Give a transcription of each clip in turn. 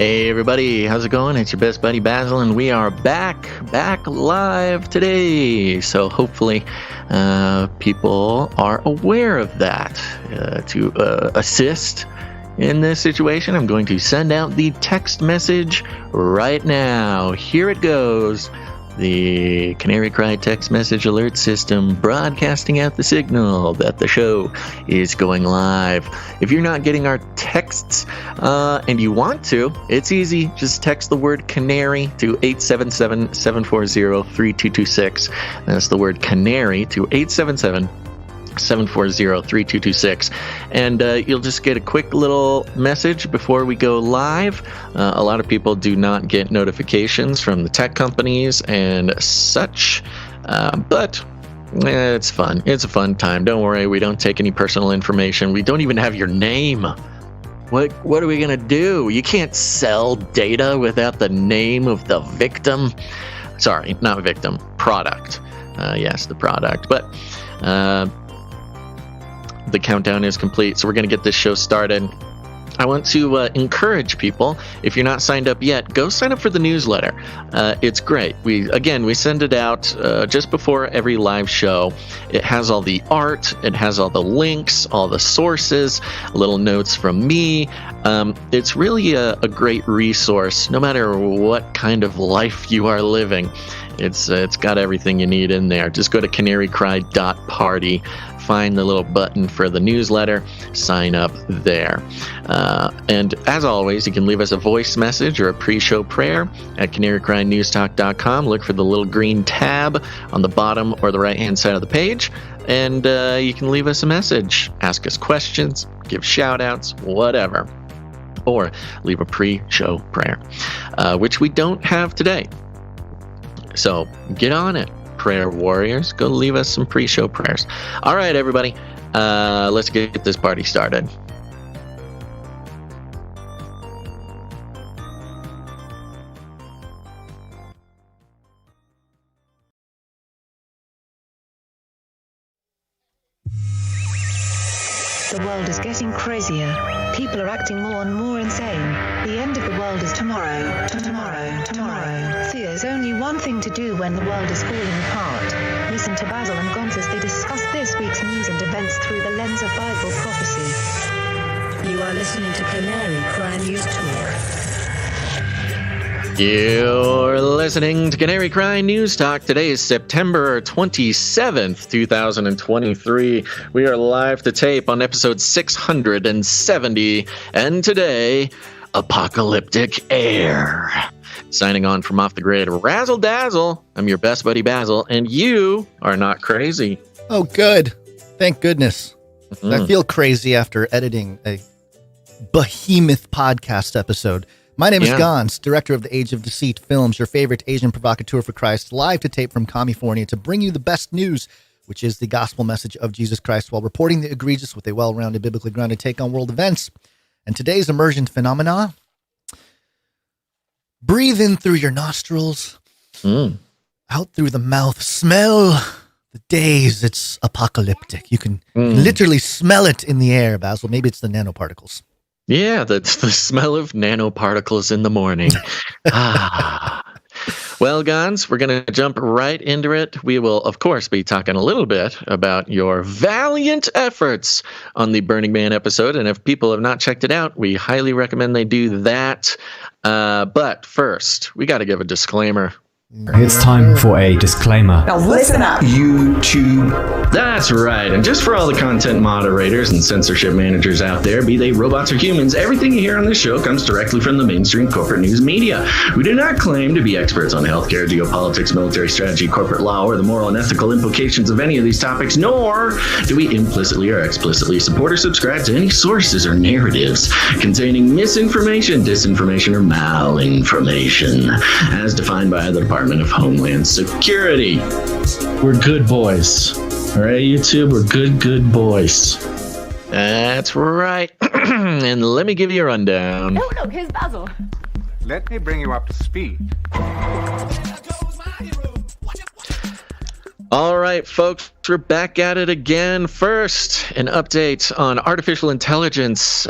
Hey everybody, how's it going? It's your best buddy Basil, and we are back live today. So hopefully people are aware of that. To assist in this situation, I'm going to send out the text message right now. Here it goes. The Canary Cry text message alert system broadcasting out the signal that the show is going live. If you're not getting our texts and you want to, it's easy. Just text the word Canary to 877-740-3226. That's the word Canary to 877-740-3226, and you'll just get a quick little message before we go live. A lot of people do not get notifications from the tech companies and such, but it's fun. It's a fun time. Don't worry, we don't take any personal information. We don't even have your name. What are we gonna do? You can't sell data without the name of the victim. Sorry, not victim, product. Yes, the product, but the countdown is complete, so we're going to get this show started. I want to encourage people, if you're not signed up yet, go sign up for the newsletter. It's great. We send it out just before every live show. It has all the art, it has all the links, all the sources, little notes from me. It's really a great resource, no matter what kind of life you are living. It's got everything you need in there. Just go to canarycry.party. Find the little button for the newsletter, sign up there. And as always, you can leave us a voice message or a pre-show prayer at canarycrynewstalk.com. Look for the little green tab on the bottom or the right-hand side of the page, and you can leave us a message, ask us questions, give shout-outs, whatever. Or leave a pre-show prayer, which we don't have today. So get on it. Prayer warriors, go leave us some pre-show prayers. All right, everybody, let's get this party started. The world is getting crazier. People are acting more and more insane. The end of the world is tomorrow. Tomorrow. There's only one thing to do when the world is falling apart. Listen to Basil and Gonz as they discuss this week's news and events through the lens of Bible prophecy. You are listening to Canary Cry News Talk. You're listening to Canary Cry News Talk. Today is September 27th, 2023. We are live to tape on episode 670, and today, Apocalyptic Air. Signing on from off the grid, Razzle Dazzle. I'm your best buddy Basil, and you are not crazy. Oh, good. Thank goodness. Mm-hmm. I feel crazy after editing a behemoth podcast episode. My name is Gonz, director of the Age of Deceit Films, your favorite Asian provocateur for Christ, live to tape from California to bring you the best news, which is the gospel message of Jesus Christ, while reporting the egregious with a well-rounded, biblically grounded take on world events. And today's emergent phenomena: breathe in through your nostrils, out through the mouth, smell the days. It's apocalyptic. You can literally smell it in the air, Basil. Maybe it's the nanoparticles. Yeah, that's the smell of nanoparticles in the morning. Well, Gonz, we're going to jump right into it. We will, of course, be talking a little bit about your valiant efforts on the Burning Man episode. And if people have not checked it out, we highly recommend they do that. But first, we got to give a disclaimer. It's time for a disclaimer. Now listen up, YouTube. That's right. And just for all the content moderators and censorship managers out there, be they robots or humans, everything you hear on this show comes directly from the mainstream corporate news media. We do not claim to be experts on healthcare, geopolitics, military strategy, corporate law, or the moral and ethical implications of any of these topics, nor do we implicitly or explicitly support or subscribe to any sources or narratives containing misinformation, disinformation, or malinformation, as defined by the Department of Homeland Security. We're good boys. All right, YouTube, we're good boys. That's right. And let me give you a rundown. Oh, look, here's Basil. Let me bring you up to speed. All right, folks, we're back at it again. First, an update on artificial intelligence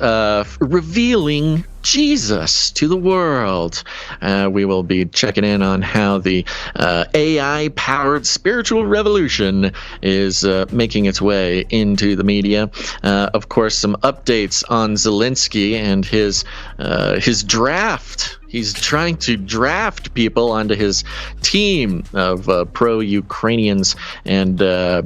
revealing Jesus to the world. We will be checking in on how the AI-powered spiritual revolution is making its way into the media. Of course, some updates on Zelensky and his draft. He's trying to draft people onto his team of pro-Ukrainians, and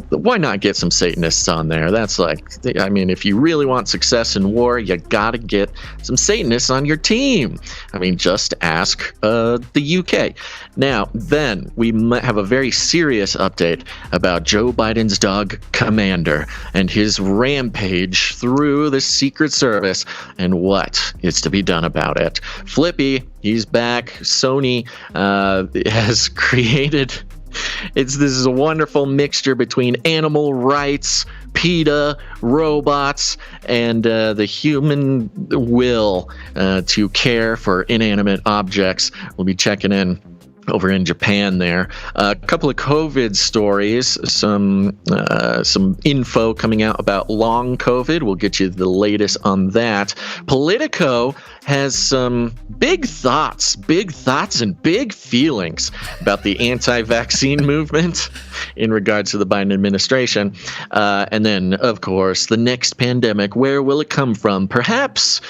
why not get some Satanists on there? That's like, I mean, if you really want success in war, you gotta get some Satanists on your team. I mean, just ask the UK. Now, then, we might have a very serious update about Joe Biden's dog, Commander, and his rampage through the Secret Service, and what is to be done about it. Flippy, he's back. Sony has created... This is a wonderful mixture between animal rights, PETA, robots, and the human will to care for inanimate objects. We'll be checking in over in Japan there. A couple of COVID stories, some info coming out about long COVID. We'll get you the latest on that. Politico has some big thoughts and big feelings about the anti-vaccine movement in regards to the Biden administration. And then, of course, the next pandemic. Where will it come from? Perhaps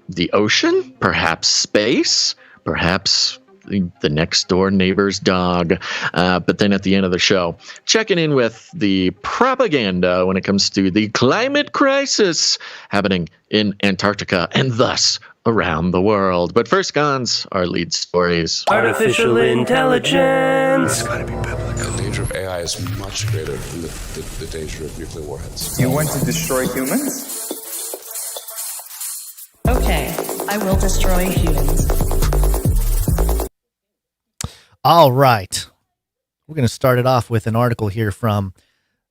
the ocean? Perhaps space? Perhaps the next door neighbor's dog. But then at the end of the show, checking in with the propaganda when it comes to the climate crisis happening in Antarctica and thus around the world. But first, Gons, our lead stories. Artificial intelligence. It's got to be biblical. The danger of AI is much greater than the danger of nuclear warheads. You want to destroy humans? Okay, I will destroy humans. All right. We're going to start it off with an article here from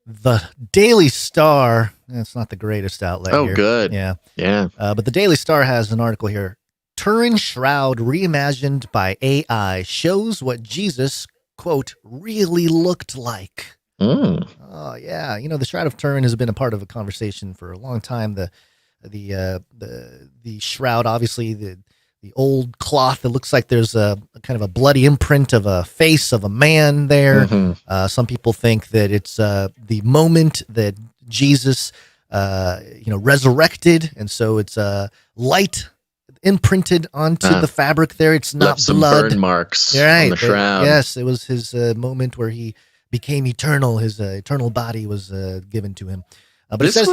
the Daily Star. It's not the greatest outlet here. Oh, good. Yeah. Yeah. But the Daily Star has an article here. Turin Shroud reimagined by AI shows what Jesus, quote, really looked like. Oh, yeah. You know, the Shroud of Turin has been a part of a conversation for a long time. The shroud, obviously, the old cloth that looks like there's a kind of a bloody imprint of a face of a man there. Mm-hmm. Some people think that it's the moment that Jesus, resurrected, and so it's light imprinted onto the fabric there. It's not some blood. Burn marks right, on the shroud. Yes, it was his moment where he became eternal. His eternal body was given to him. But it says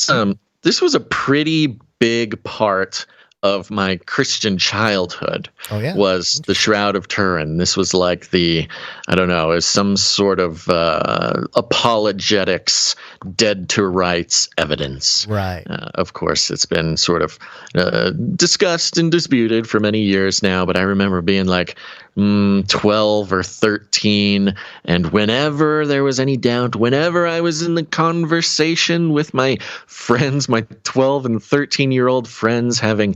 here, this was a pretty big part of my Christian childhood. Oh, yeah? Was the Shroud of Turin. This was like is some sort of apologetics, dead to rights evidence. Right. Of course, it's been sort of discussed and disputed for many years now, but I remember being like 12 or 13, and whenever there was any doubt, whenever I was in the conversation with my friends, my 12 and 13-year-old friends having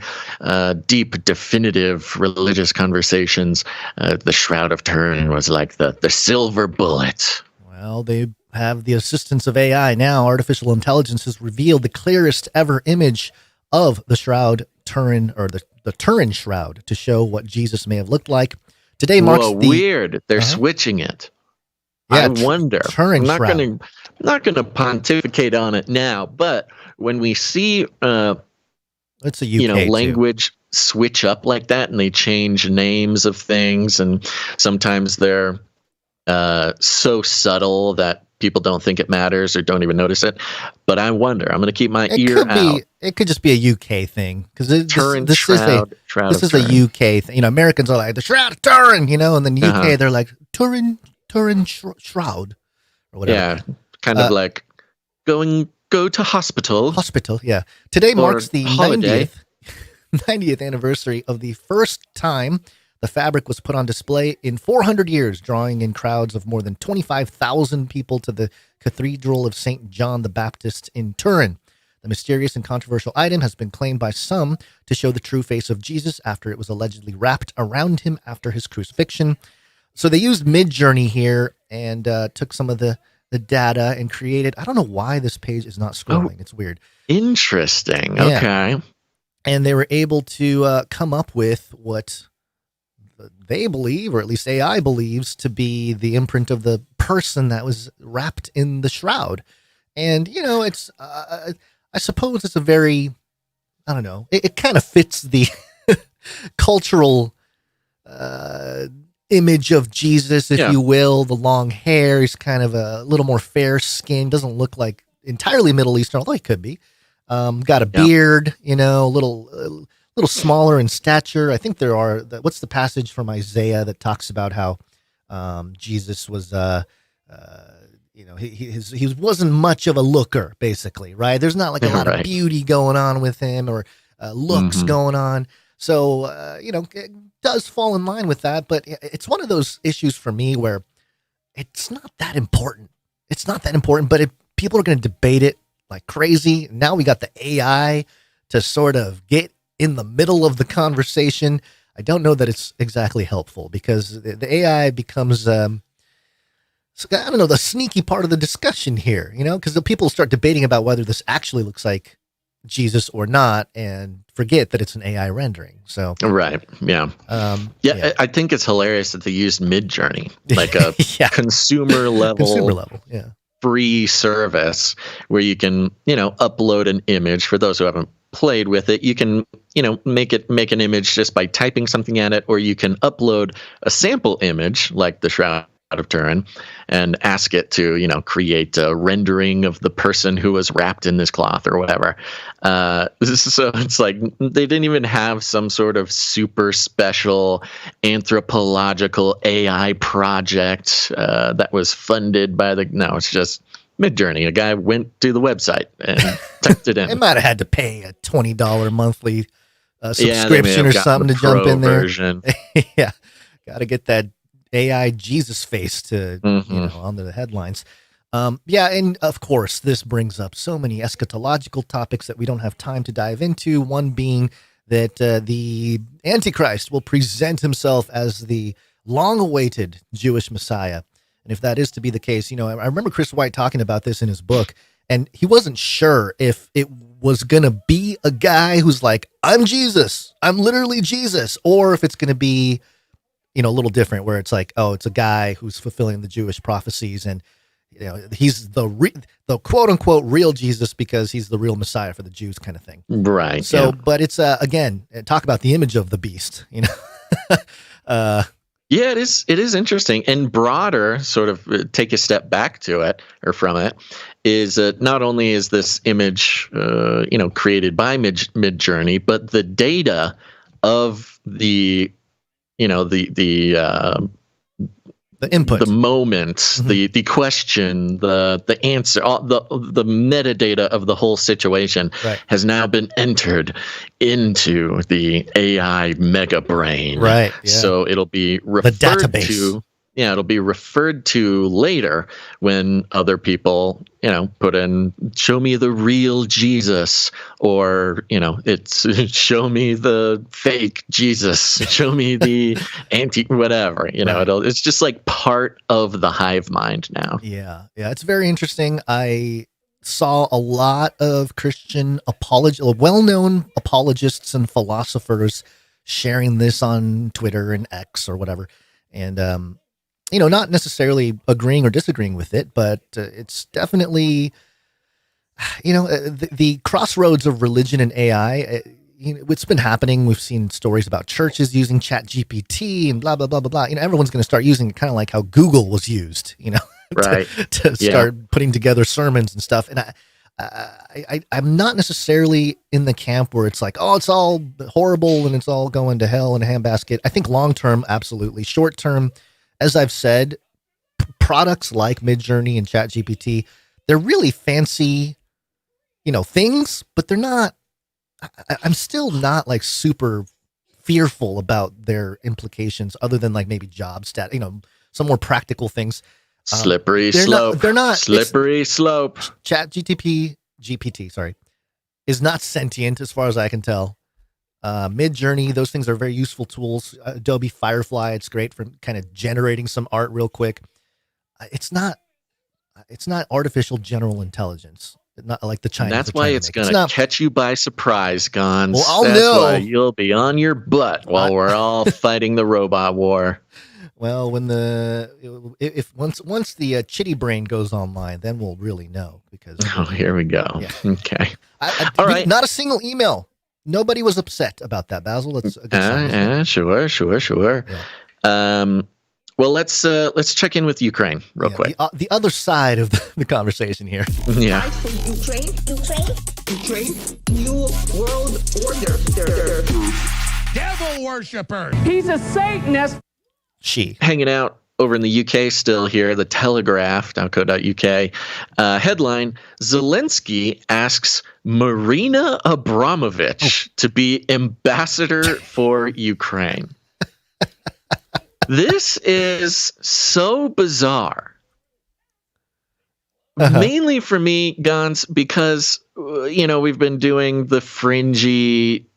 deep, definitive religious conversations, the Shroud of Turin was like the silver bullet. Well, they have the assistance of AI now. Artificial intelligence has revealed the clearest ever image of the Shroud Turin, or the Turin Shroud, to show what Jesus may have looked like. Today marks weird. They're switching it. Yeah, I wonder. Turin Shroud. I'm not going to pontificate on it now, but when we see it's a UK language switch up like that, and they change names of things, and sometimes they're so subtle that people don't think it matters or don't even notice it. But I wonder. I'm going to keep my ear out. It could just be a UK thing, because this is a UK thing. Americans are like the Shroud of Turin, and then UK they're like Turin Shroud or whatever. Yeah, kind of like go to hospital. Hospital, yeah. Today marks the 90th anniversary of the first time the fabric was put on display in 400 years, drawing in crowds of more than 25,000 people to the Cathedral of St. John the Baptist in Turin. The mysterious and controversial item has been claimed by some to show the true face of Jesus after it was allegedly wrapped around him after his crucifixion. So they used Midjourney here and took some of the the data and created. I don't know why this page is not scrolling. It's weird. Interesting. Yeah. Okay. And they were able to come up with what they believe, or at least AI believes, to be the imprint of the person that was wrapped in the shroud. And, it's, I suppose it's a very, I don't know, it kind of fits the cultural image of Jesus, if you will. The long hair, he's kind of a little more fair skin, doesn't look like entirely Middle Eastern, although he could be. Got a beard, a little smaller in stature. I think there are, what's the passage from Isaiah that talks about how Jesus was, he wasn't much of a looker, basically, right? There's not like a lot of beauty going on with him, or looks going on. So, it does fall in line with that, but it's one of those issues for me where it's not that important. It's not that important, but people are going to debate it like crazy. Now we got the AI to sort of get in the middle of the conversation. I don't know that it's exactly helpful, because the AI becomes, the sneaky part of the discussion here, because the people start debating about whether this actually looks like Jesus or not, and forget that it's an AI rendering. So right, yeah. I think it's hilarious that they used Midjourney, like a consumer level, free service where you can, upload an image. For those who haven't played with it, you can, make an image just by typing something at it, or you can upload a sample image like the Shroud of Turin and ask it to, create a rendering of the person who was wrapped in this cloth or whatever. So it's like they didn't even have some sort of super special anthropological AI project that was funded by no, it's just Midjourney. A guy went to the website and typed it in. They might have had to pay a $20 monthly subscription or something to jump in there. Yeah, got to get that AI Jesus face to onto the headlines. And of course, this brings up so many eschatological topics that we don't have time to dive into. One being that the Antichrist will present himself as the long-awaited Jewish Messiah. And if that is to be the case, I remember Chris White talking about this in his book, and he wasn't sure if it was going to be a guy who's like, I'm Jesus, I'm literally Jesus, or if it's going to be, a little different, where it's like, oh, it's a guy who's fulfilling the Jewish prophecies, and he's the quote unquote real Jesus because he's the real Messiah for the Jews, kind of thing. Right. So, but it's again, talk about the image of the beast. It is interesting, and broader, sort of take a step back to it or from it, is not only is this image, created by Midjourney, but the data of the input, the moment, the question, the answer, all the metadata of the whole situation has now been entered into the AI mega brain. Right. Yeah. So it'll be referred to. Yeah, it'll be referred to later when other people, put in, show me the real Jesus, or, it's show me the fake Jesus, show me the whatever, it's just like part of the hive mind now. Yeah. Yeah. It's very interesting. I saw a lot of Christian well-known apologists and philosophers sharing this on Twitter and X or whatever. And, not necessarily agreeing or disagreeing with it, but it's definitely, the crossroads of religion and AI. It's been happening. We've seen stories about churches using ChatGPT and blah, blah, blah, blah, blah. Everyone's going to start using it, kind of like how Google was used, to start putting together sermons and stuff. And I'm not necessarily in the camp where it's like, oh, it's all horrible and it's all going to hell in a handbasket. I think long-term, absolutely. Short-term, as I've said, products like Midjourney and ChatGPT, they're really fancy, things, but they're not, I'm still not like super fearful about their implications, other than like maybe job some more practical things. Slippery slope. They're not slippery slope. GPT, is not sentient as far as I can tell. Midjourney, those things are very useful tools. Adobe Firefly, it's great for kind of generating some art real quick. It's not, it's not artificial general intelligence. Not like the Chinese. That's why it's going to catch you by surprise, Gons. Well, I'll That's know. why you'll be on your butt while we're all fighting the robot war. Well, when once the chitty brain goes online, then we'll really know. Because here we go. Yeah. Okay. All right. Not a single email. Nobody was upset about that, Basil. Let's sure. Yeah. Well, let's check in with Ukraine real quick. The other side of the conversation here. Yeah. Fight for Ukraine, new world order. Devil worshiper. He's a Satanist. Hanging out over in the UK still here, the Telegraph.co.uk. Headline, Zelensky asks Marina Abramovic to be ambassador for Ukraine. This is so bizarre. Mainly for me, Gons, because, we've been doing the fringy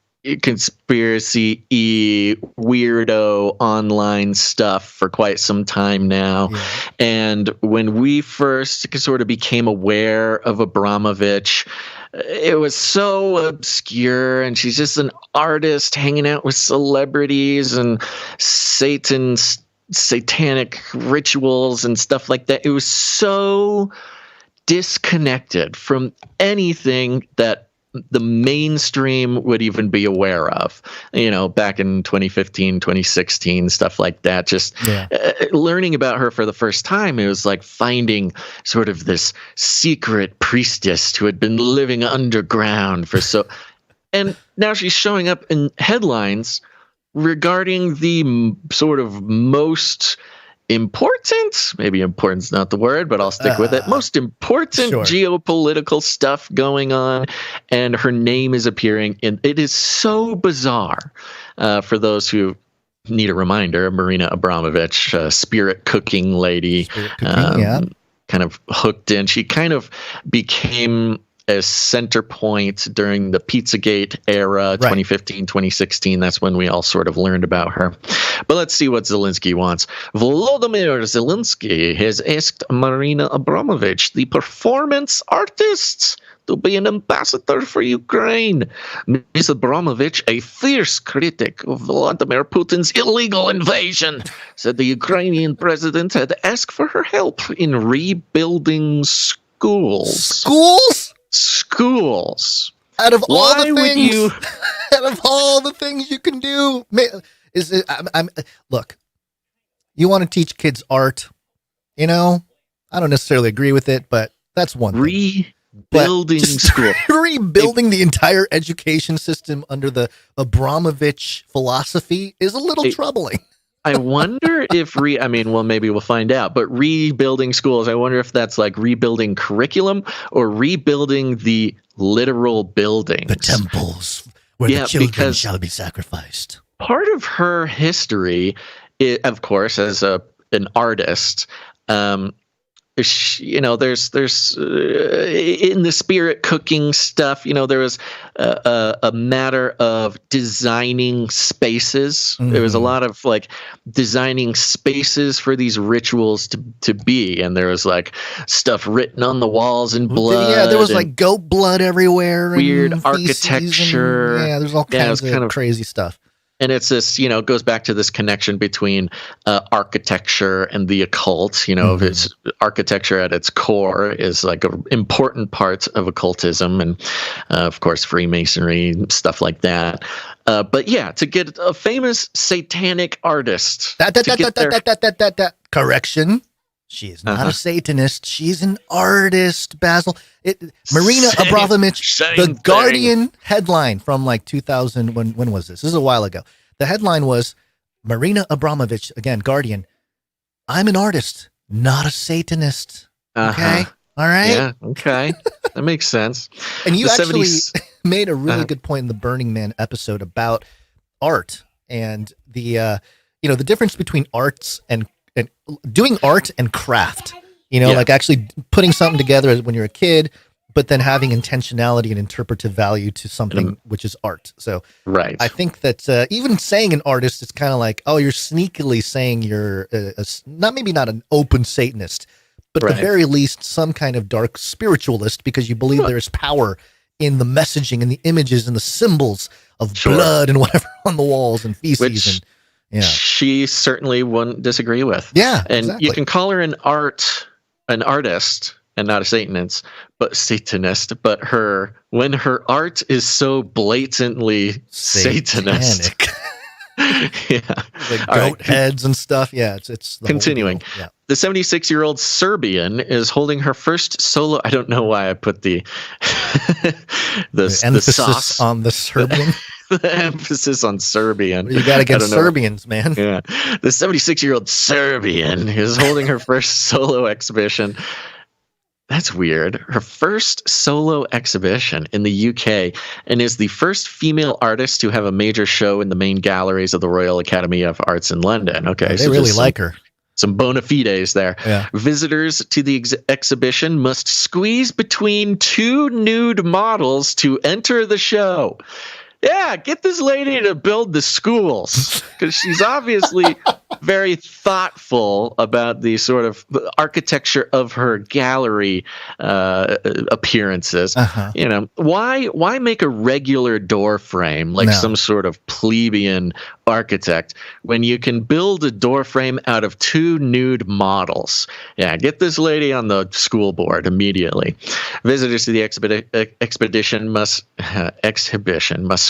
conspiracy-y, weirdo online stuff for quite some time now. Yeah. And when we first sort of became aware of Abramovich, it was so obscure, and she's just an artist hanging out with celebrities and satanic rituals and stuff like that. It was so disconnected from anything that the mainstream would even be aware of, back in 2015, 2016, stuff like that. Just learning about her for the first time, it was like finding sort of this secret priestess who had been living underground and now she's showing up in headlines regarding the sort of most important, maybe important's not the word, but I'll stick with it, most important geopolitical stuff going on, and her name is appearing in it. Is so bizarre. For those who need a reminder, Marina Abramovic, spirit cooking lady, kind of hooked in. She kind of became a center point during the Pizzagate era, 2015, 2016. That's when we all sort of learned about her. But let's see what Zelensky wants. Volodymyr Zelensky has asked Marina Abramovic, the performance artist, to be an ambassador for Ukraine. Ms. Abramovic, a fierce critic of Vladimir Putin's illegal invasion, said the Ukrainian president had asked for her help in rebuilding schools. Schools. Out of all the things you can do, look. You want to teach kids art, I don't necessarily agree with it, but that's one thing. Rebuilding school, rebuilding the entire education system under the Abramovich philosophy is a little troubling. I wonder if maybe we'll find out, but rebuilding schools, I wonder if that's like rebuilding curriculum or rebuilding the literal buildings. The temples where the children shall be sacrificed. Part of her history, of course, as an artist, there's in the spirit cooking stuff, there was a matter of designing spaces. There was a lot of like designing spaces for these rituals to be, and there was like stuff written on the walls in blood. Yeah, there was like goat blood everywhere. Weird architecture. There's all kinds of crazy stuff. And it's this, goes back to this connection between architecture and the occult. Its architecture at its core is like an important part of occultism and, of course, Freemasonry, stuff like that. But yeah, to get a famous satanic artist. Correction. She is not a Satanist. She's an artist, Basil. Marina Abramovic, the Guardian headline from like 2000. When was this? This is a while ago. The headline was Marina Abramovic, again, Guardian. I'm an artist, not a Satanist. Okay. All right. Yeah. Okay. That makes sense. And you actually made a really good point in the Burning Man episode about art and the difference between arts and doing art and craft, like actually putting something together when you're a kid, but then having intentionality and interpretive value to something which is art. So I think that even saying an artist, it's kind of like, oh, you're sneakily saying you're not an open Satanist, but at the very least, some kind of dark spiritualist, because you believe there's power in the messaging and the images and the symbols of blood and whatever on the walls and feces. Which she certainly wouldn't disagree with. Yeah, and you can call her an artist, and not a Satanist. But when her art is so blatantly Satanist. Like goat heads and stuff. Yeah, it's the continuing. Yeah. The 76-year-old Serbian is holding her first solo. I don't know why I put the emphasis sauce on the Serbian. The emphasis on Serbian. You got to get Serbians, man. Yeah, the 76-year-old Serbian is holding her first solo exhibition. That's weird. Her first solo exhibition in the UK, and is the first female artist to have a major show in the main galleries of the Royal Academy of Arts in London. Okay, they really like her. Some bona fides there. Yeah. Visitors to the exhibition must squeeze between two nude models to enter the show. Yeah, get this lady to build the schools, because she's obviously very thoughtful about the sort of architecture of her gallery appearances. You know, why make a regular door frame like some sort of plebeian architect when you can build a door frame out of two nude models? Yeah, get this lady on the school board immediately. Visitors to the exhibition must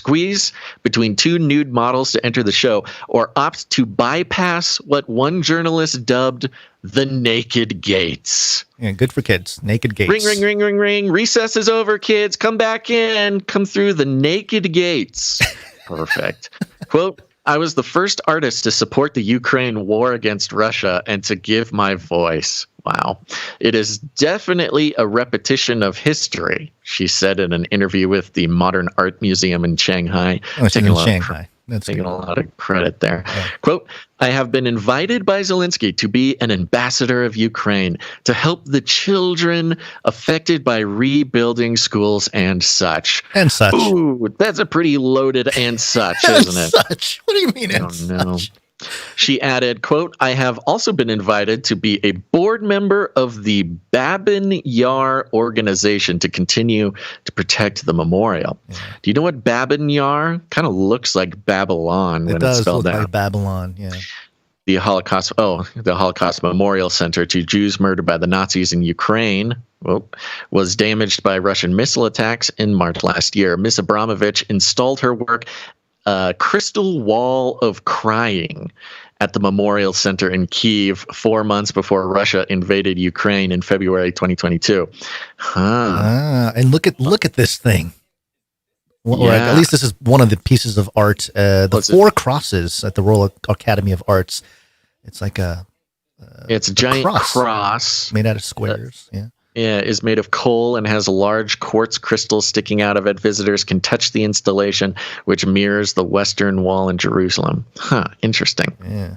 squeeze between two nude models to enter the show, or opt to bypass what one journalist dubbed the naked gates. Yeah, good for kids. Naked gates. Ring, ring, ring, ring, ring. Recess is over, kids. Come back in. Come through the naked gates. Perfect. Quote, I was the first artist to support the Ukraine war against Russia and to give my voice. Wow. It is definitely a repetition of history, she said in an interview with the Modern Art Museum in Shanghai. Taking a lot of credit there. Yeah. Quote, I have been invited by Zelensky to be an ambassador of Ukraine to help the children affected by rebuilding schools and such. And such. Ooh, that's a pretty loaded and such, isn't it? Such. What do you mean and such? She added, quote, I have also been invited to be a board member of the Babin Yar organization to continue to protect the memorial. Yeah. Do you know what Babin Yar? Kind of looks like Babylon when it's spelled out. It does look like Babylon, yeah. The Holocaust Memorial Center to Jews murdered by the Nazis in Ukraine was damaged by Russian missile attacks in March last year. Ms. Abramovic installed her work Crystal Wall of Crying at the Memorial Center in Kyiv 4 months before Russia invaded Ukraine in February 2022. And look at this thing. Or at least this is one of the pieces of art. The four crosses at the Royal Academy of Arts. It's like it's a giant cross made out of squares. Is made of coal and has large quartz crystals sticking out of it. Visitors can touch the installation, which mirrors the Western Wall in Jerusalem. Interesting. Yeah.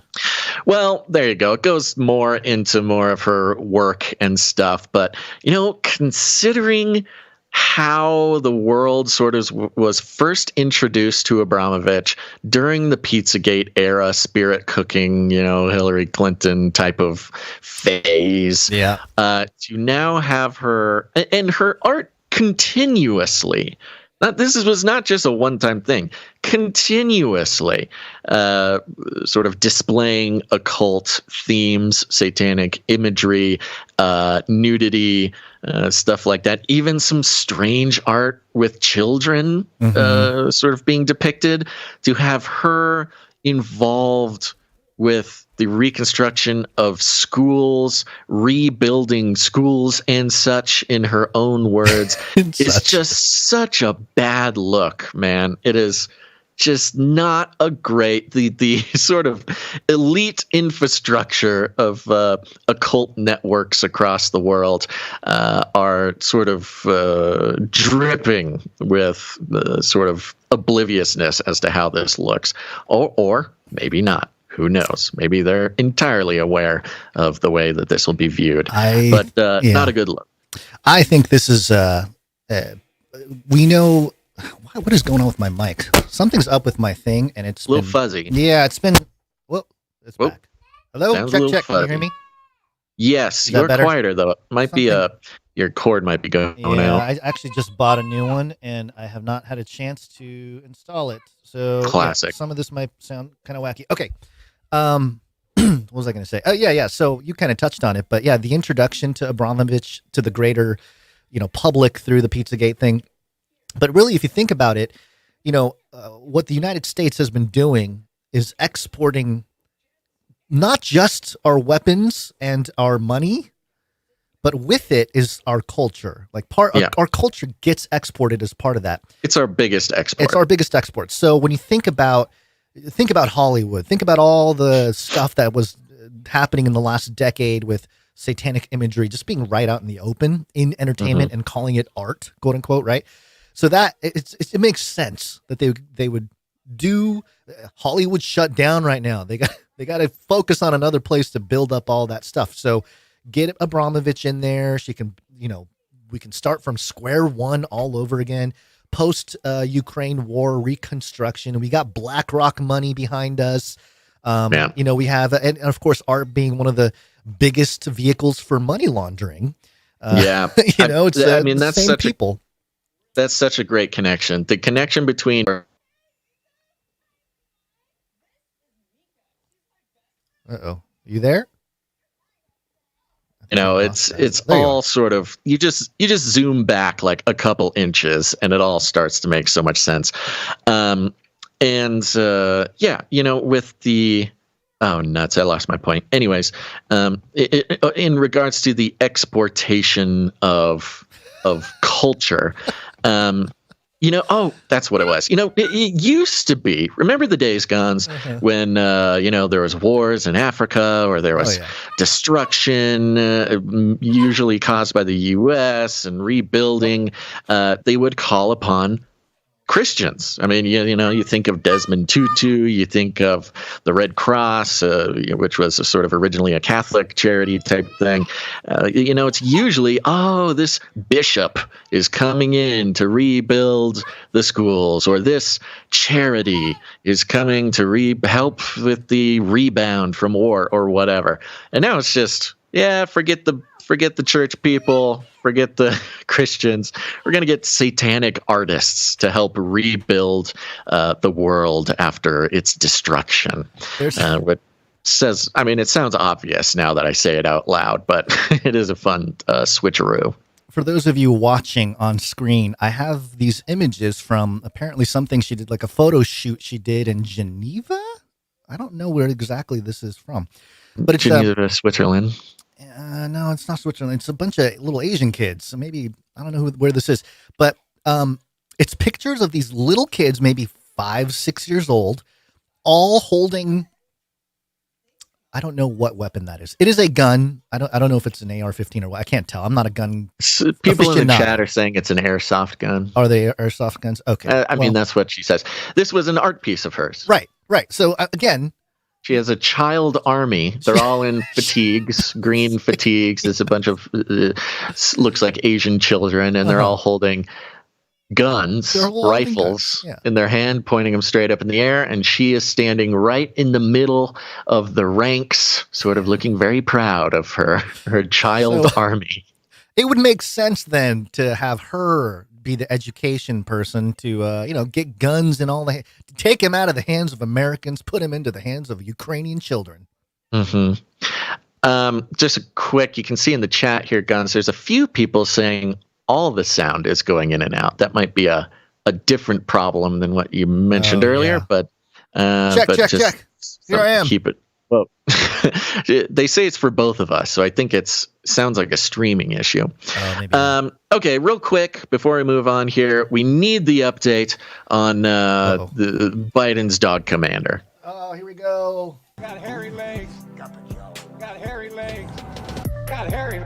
Well, there you go. It goes more into more of her work and stuff. But, you know, considering how the world sort of was first introduced to Abramovich during the Pizzagate era, spirit cooking, you know, Hillary Clinton type of phase. Yeah. To now have her and her art continuously. This was not just a one-time thing. Continuously sort of displaying occult themes, satanic imagery, nudity, stuff like that. Even some strange art with children sort of being depicted. To have her involved with the reconstruction of schools, rebuilding schools and such, in her own words, it's just such a bad look, man. It is just not a great, the sort of elite infrastructure of occult networks across the world are sort of dripping with sort of obliviousness as to how this looks, or maybe not. Who knows? Maybe they're entirely aware of the way that this will be viewed, but not a good look. I think this is, we know, what is going on with my mic? Something's up with my thing, and it's a little fuzzy. Yeah, it's been, it's back. Hello? Sounds check. Can you hear me? Yes, you're quieter though. It might be your cord might be going out. I actually just bought a new one, and I have not had a chance to install it. So classic. Some of this might sound kind of wacky. Okay. What was I going to say? Oh, yeah. So you kind of touched on it, but yeah, the introduction to Abramovich to the greater, public through the Pizzagate thing. But really, if you think about it, what the United States has been doing is exporting not just our weapons and our money, but with it is our culture. Like our culture gets exported as part of that. It's our biggest export. It's our biggest export. So when you think about Hollywood, think about all the stuff that was happening in the last decade with satanic imagery just being right out in the open in entertainment and calling it art, quote unquote, right? So that it makes sense that they would do. Hollywood shut down right now. They got to focus on another place to build up all that stuff. So get Abramovich in there. She can, we can start from square one all over again. Post Ukraine war reconstruction. We got BlackRock money behind us. We have, and of course, art being one of the biggest vehicles for money laundering. It's that's such people. That's such a great connection. The connection between. You there? It's all sort of you just zoom back like a couple inches and it all starts to make so much sense. With the nuts, I lost my point. Anyways, in regards to the exportation of culture, that's what it was. It used to be, remember the days, Gons, when, there was wars in Africa or there was destruction, usually caused by the U.S. and rebuilding. They would call upon Christians. I mean, you think of Desmond Tutu, you think of the Red Cross, which was sort of originally a Catholic charity type thing. It's usually, this bishop is coming in to rebuild the schools, or this charity is coming to help with the rebound from war or whatever. And now it's just, forget the church people, forget the Christians. We're going to get satanic artists to help rebuild the world after its destruction. What says, it sounds obvious now that I say it out loud, but it is a fun switcheroo. For those of you watching on screen, I have these images from apparently something she did, like a photo shoot she did in Geneva. I don't know where exactly this is from, but it's Geneva, Switzerland. No, it's not Switzerland. It's a bunch of little Asian kids. So maybe, I don't know where this is, but it's pictures of these little kids, maybe 5-6 years old, all holding, I don't know what weapon that is. It is a gun. I don't know if it's an AR-15 or what. I can't tell. I'm not a gun. People in the chat are saying it's an airsoft gun. Are they airsoft guns? Okay. I mean, that's what she says. This was an art piece of hers. Right. So again, she has a child army. They're all in fatigues, green fatigues. There's a bunch of looks like Asian children, and they're all holding guns, rifles in their hand, pointing them straight up in the air. And she is standing right in the middle of the ranks, sort of looking very proud of her child army. It would make sense then to have her be the education person to get guns and all take him out of the hands of Americans, put him into the hands of Ukrainian children. Just a quick, you can see in the chat here, Guns, there's a few people saying all the sound is going in and out. That might be a different problem than what you mentioned earlier, but check. Here I am. Keep it. Well, they say it's for both of us, so I think sounds like a streaming issue. Okay, real quick before we move on here, we need the update on the Biden's dog commander. Oh, here we go. Got hairy legs. Got hairy legs. Got hairy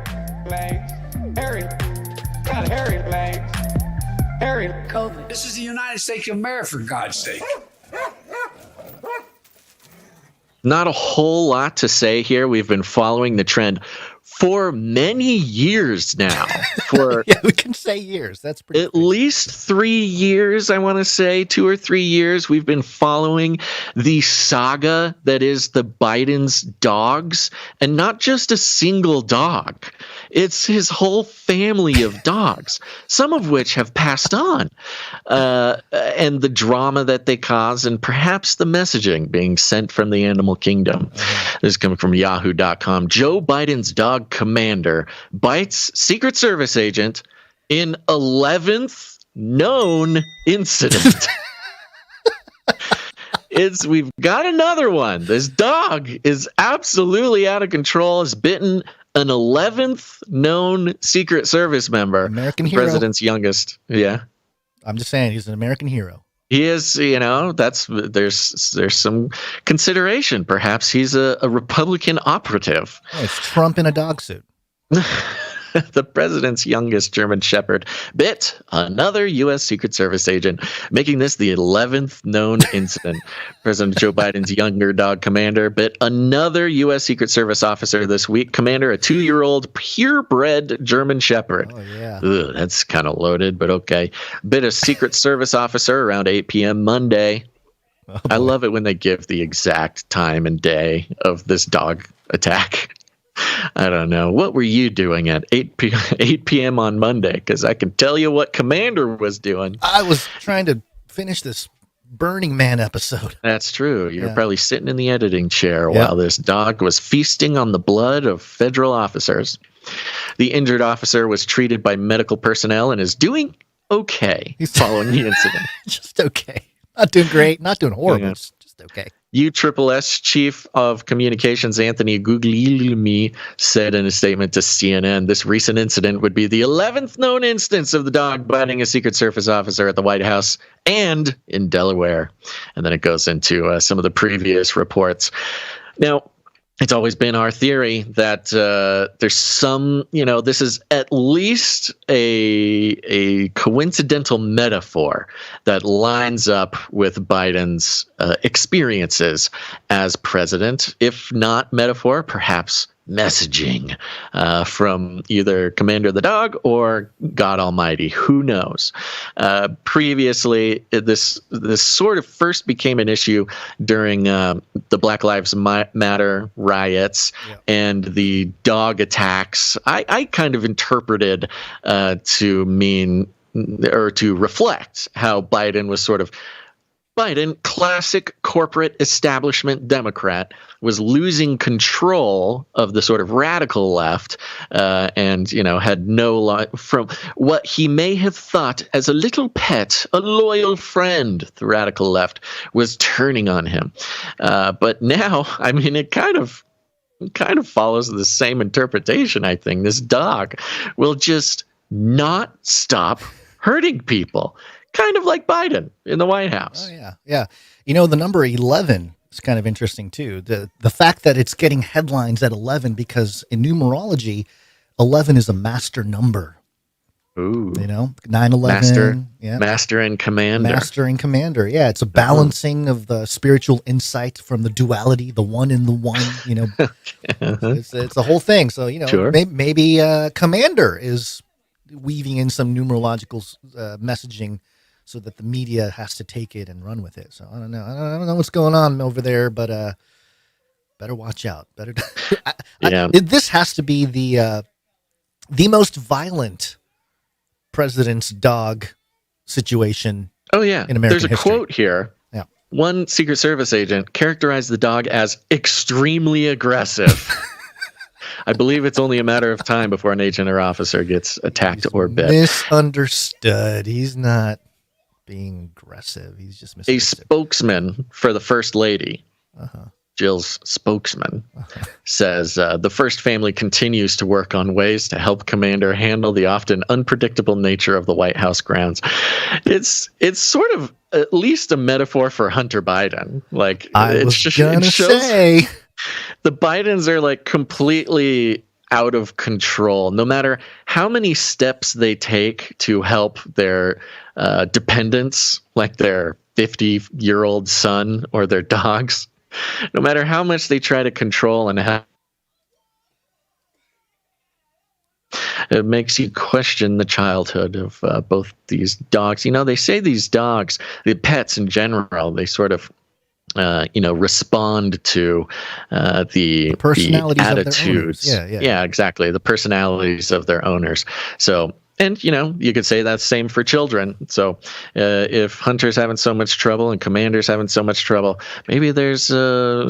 legs. Hairy. Got hairy legs. Hairy. COVID. This is the United States of America, for God's sake. Not a whole lot to say here. We've been following the trend for many years now. For yeah, we can say years. That's pretty at least 3 years, I want to say, 2 or 3 years, we've been following the saga that is the Biden's dogs, and not just a single dog. It's his whole family of dogs, some of which have passed on, and the drama that they cause, and perhaps the messaging being sent from the animal kingdom. This is coming from Yahoo.com. Joe Biden's dog Commander bites Secret Service agent in 11th known incident. We've got another one. This dog is absolutely out of control. Has bitten an 11th known Secret Service member. American hero. President's youngest. Yeah. I'm just saying, he's an American hero. He is, there's some consideration. Perhaps he's a Republican operative. Oh, it's Trump in a dog suit. The president's youngest German Shepherd bit another U.S. Secret Service agent, making this the 11th known incident. President Joe Biden's younger dog Commander bit another U.S. Secret Service officer this week. Commander, a 2-year-old purebred German Shepherd. Oh, yeah. Ugh, that's kind of loaded, but okay. Bit a Secret Service officer around 8 p.m. Monday. Oh, I love it when they give the exact time and day of this dog attack. I don't know. What were you doing at 8 p.m. on Monday? Because I can tell you what Commander was doing. I was trying to finish this Burning Man episode. That's true. You're probably sitting in the editing chair while this dog was feasting on the blood of federal officers. The injured officer was treated by medical personnel and is doing okay following the incident. Just okay. Not doing great. Not doing horrible. Yeah. Just okay. USSS Chief of Communications Anthony Guglielmi said in a statement to CNN, this recent incident would be the 11th known instance of the dog biting a Secret Service officer at the White House and in Delaware. And then it goes into some of the previous reports. Now, it's always been our theory that there's some, this is at least a coincidental metaphor that lines up with Biden's experiences as president. If not metaphor, perhaps messaging from either Commander the dog or God Almighty. Who knows? Previously, this sort of first became an issue during the Black Lives Matter riots and the dog attacks. I kind of interpreted to mean or to reflect how Biden was sort of classic corporate establishment Democrat, was losing control of the sort of radical left and, had no from what he may have thought as a little pet, a loyal friend, the radical left was turning on him. But now, I mean, it kind of follows the same interpretation, I think. This dog will just not stop hurting people. Kind of like Biden in the White House. Oh, yeah. Yeah. The number 11 is kind of interesting, too. The fact that it's getting headlines at 11 because in numerology, 11 is a master number. Ooh. 9/11. Master and commander. Master and commander. Yeah. It's a balancing of the spiritual insight from the duality, the one in the one, it's the whole thing. So, sure. maybe commander is weaving in some numerological messaging so that the media has to take it and run with it. So I don't know. I don't know what's going on over there, but better watch out. Better. This has to be the most violent president's dog situation. Oh yeah, in American There's a history. quote here. Yeah. One Secret Service agent characterized the dog as extremely aggressive. I believe it's only a matter of time before an agent or officer gets attacked or bit. Misunderstood. He's not being aggressive. He's just misunderstood. A spokesman for the First Lady, Jill's spokesman, says the First Family continues to work on ways to help Commander handle the often unpredictable nature of the White House grounds. It's sort of at least a metaphor for Hunter Biden. Like it shows the Bidens are like completely out of control. No matter how many steps they take to help their dependents, like their 50-year-old son or their dogs, no matter how much they try to control and it makes you question the childhood of both these dogs. They say these dogs, the pets in general, they sort of respond to the personalities the of their owners. attitudes. Yeah, exactly. The personalities of their owners. So, and you could say that's same for children. So, if Hunter's having so much trouble and Commander's having so much trouble, maybe there's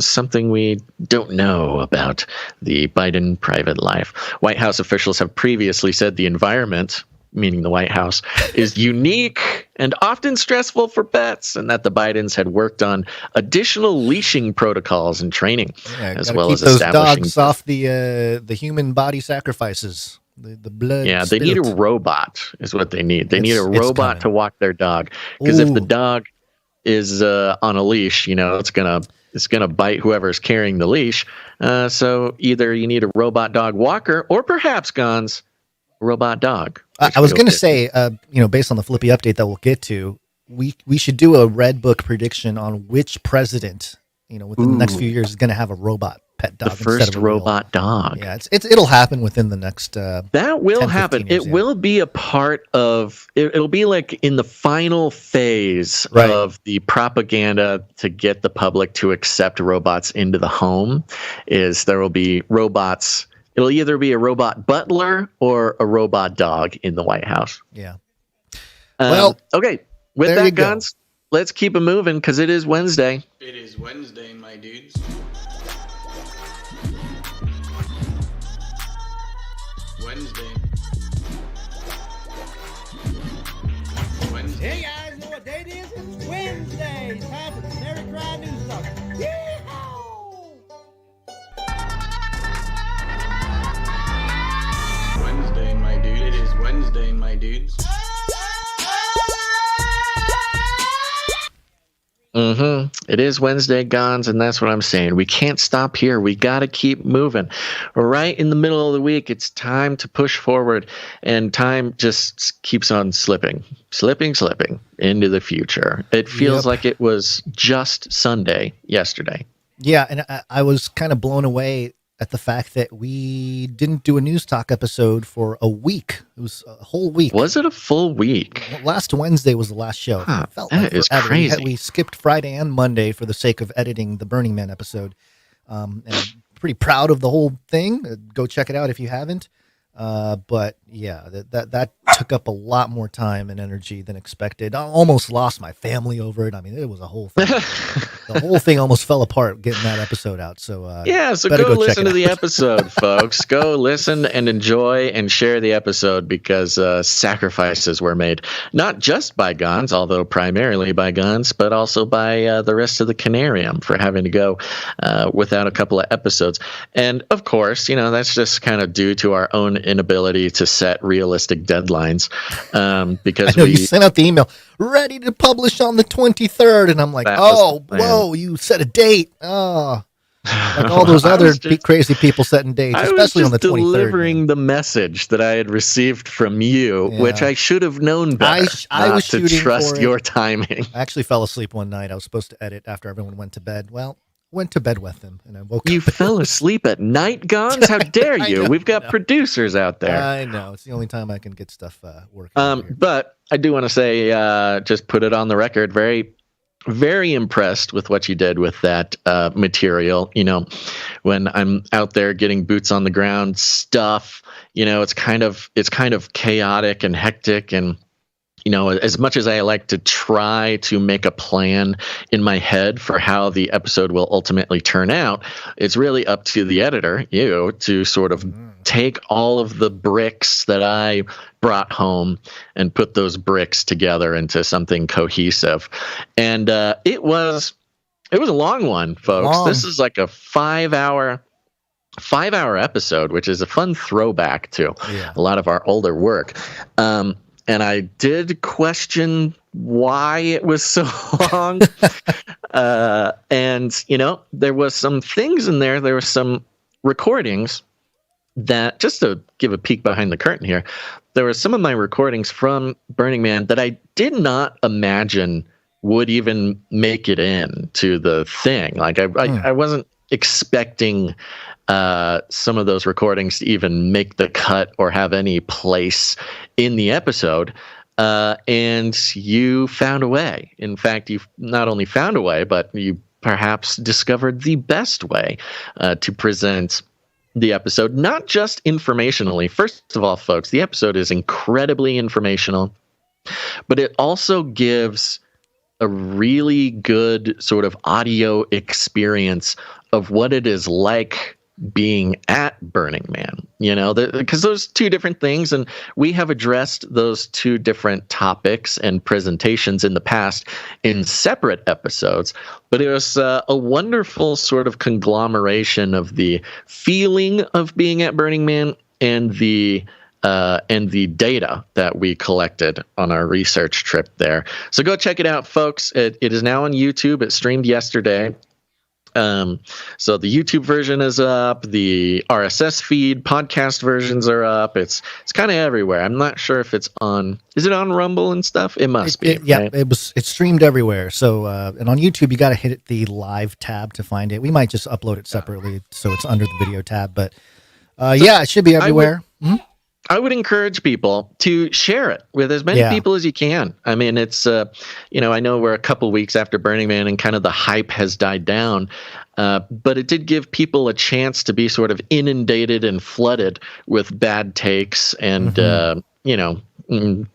something we don't know about the Biden private life. White House officials have previously said the environment, meaning the White House, is unique and often stressful for pets, and that the Bidens had worked on additional leashing protocols and training, as well as establishing those dogs off the human body sacrifices, the blood. Yeah, they need a robot, is what they need. They need a robot to walk their dog, because if the dog is on a leash, it's gonna bite whoever's carrying the leash. So either you need a robot dog walker, or perhaps Gons, robot dog. I was going to say, based on the Flippy update that we'll get to, we should do a Red Book prediction on which president, within the next few years is going to have a robot pet dog. The first robot dog. Yeah, it'll happen within the next. That will happen. It will be a part of. It'll be like in the final phase of the propaganda to get the public to accept robots into the home. Is there will be robots. It'll either be a robot butler or a robot dog in the White House. Yeah. Okay. With that, Guns, let's keep it moving because it is Wednesday. It is Wednesday, my dudes. Wednesday. Hey guys, know what day it is? It's Wednesday. It's time for the Canary Cry News Talk. Yeehaw! Wednesday, my dude. It is Wednesday, my dudes. It is Wednesday, Gons, and that's what I'm saying. We can't stop here. We got to keep moving. Right in the middle of the week, it's time to push forward, and time just keeps on slipping into the future. It feels like it was just Sunday yesterday. Yeah, and I was kind of blown away at the fact that we didn't do a News Talk episode for a week. It was a whole week. Was it a full week? Last Wednesday was the last show. That is crazy. We skipped Friday and Monday for the sake of editing the Burning Man episode. And pretty proud of the whole thing. Go check it out if you haven't. But yeah, that took up a lot more time and energy than expected. I almost lost my family over it. I mean, it was a whole thing. The whole thing almost fell apart getting that episode out. So so go listen to the episode, folks. Go listen and enjoy and share the episode because sacrifices were made, not just by Gons, although primarily by Gons, but also by the rest of the Canarium for having to go without a couple of episodes. And of course, that's just kind of due to our own inability to set realistic deadlines because you sent out the email ready to publish on the 23rd and I'm like, whoa, you set a date. Like all those other crazy people setting dates, especially on the 23rd. I was just delivering the message that I had received from you, which I should have known better. I was to trust your timing. I actually fell asleep one night. I was supposed to edit after everyone went to bed. Well, went to bed with him, and I woke up. You fell asleep at night, Gons? How dare you? We've got producers out there. I know. It's the only time I can get stuff working. But I do want to say, just put it on the record, very, very impressed with what you did with that material. When I'm out there getting boots on the ground stuff, it's kind of chaotic and hectic and as much as I like to try to make a plan in my head for how the episode will ultimately turn out, it's really up to the editor, to sort of take all of the bricks that I brought home and put those bricks together into something cohesive. And it was a long one, folks. This is like a 5-hour episode, which is a fun throwback to a lot of our older work. And I did question why it was so long. And, there was some things in there. There were some recordings that, just to give a peek behind the curtain here, there were some of my recordings from Burning Man that I did not imagine would even make it in to the thing. Like I wasn't expecting some of those recordings to even make the cut or have any place in the episode. And you found a way. In fact, you not only found a way, but you perhaps discovered the best way to present the episode, not just informationally. First of all, folks, the episode is incredibly informational, but it also gives a really good sort of audio experience of what it is like being at Burning Man, because those two different things, and we have addressed those two different topics and presentations in the past in separate episodes, but it was a wonderful sort of conglomeration of the feeling of being at Burning Man and the data that we collected on our research trip there. So go check it out, folks. It is now on YouTube. It streamed yesterday. So the YouTube version is up, the RSS feed podcast versions are up. It's kind of everywhere. I'm not sure if it's is it on Rumble and stuff? It must be. Yeah, right? it's streamed everywhere. So, and on YouTube, you got to hit the live tab to find it. We might just upload it separately so it's under the video tab, but it should be everywhere. I would encourage people to share it with as many people as you can. I mean, it's, I know we're a couple weeks after Burning Man and kind of the hype has died down, but it did give people a chance to be sort of inundated and flooded with bad takes and,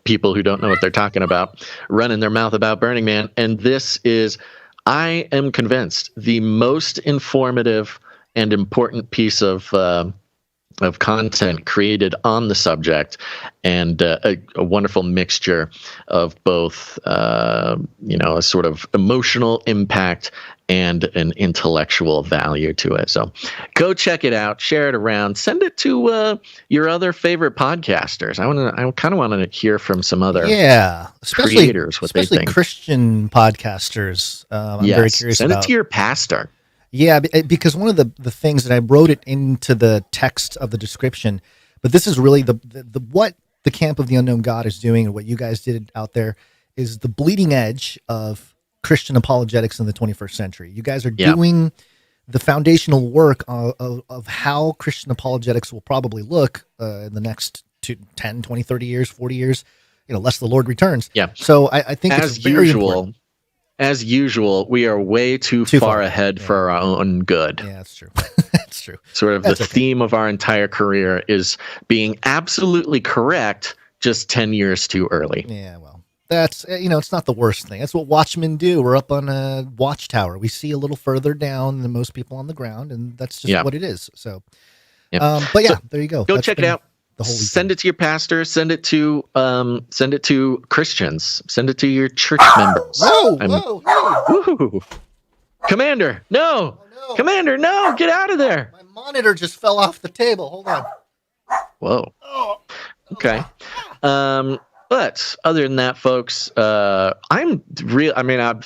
people who don't know what they're talking about running their mouth about Burning Man. And this is, I am convinced, the most informative and important piece of content created on the subject, and a wonderful mixture of both, a sort of emotional impact and an intellectual value to it. So go check it out, share it around, send it to your other favorite podcasters. I kind of want to hear from some other creators what they think. Especially Christian podcasters. I'm very curious send about. It to your pastor. Yeah, because one of the things that I wrote it into the text of the description, but this is really the what the Camp of the Unknown God is doing, and what you guys did out there is the bleeding edge of Christian apologetics in the 21st century. You guys are doing the foundational work of how Christian apologetics will probably look in the next 10, 20, 30 years, 40 years, unless the Lord returns. Yeah. So I think it's very important. As usual, we are way too far ahead for our own good. Yeah, that's true. That's true. Sort of the theme of our entire career is being absolutely correct just 10 years too early. Yeah, well, that's, it's not the worst thing. That's what watchmen do. We're up on a watchtower. We see a little further down than most people on the ground, and that's just what it is. So, there you go. Go check it out. Send it to your pastor. Send it to Christians. Send it to your church members. Whoa! Commander, no! Oh, no! Commander, no! Get out of there! My monitor just fell off the table. Hold on. Whoa. Okay. But other than that, folks,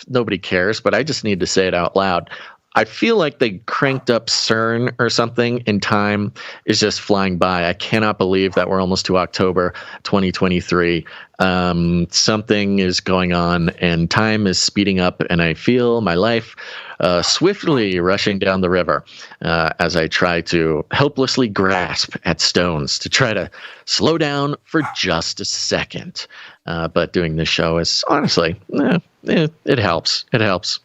nobody cares, but I just need to say it out loud. I feel like they cranked up CERN or something, and time is just flying by. I cannot believe that we're almost to October 2023. Something is going on, and time is speeding up, and I feel my life swiftly rushing down the river as I try to helplessly grasp at stones to try to slow down for just a second. But doing this show is honestly, it helps. It helps.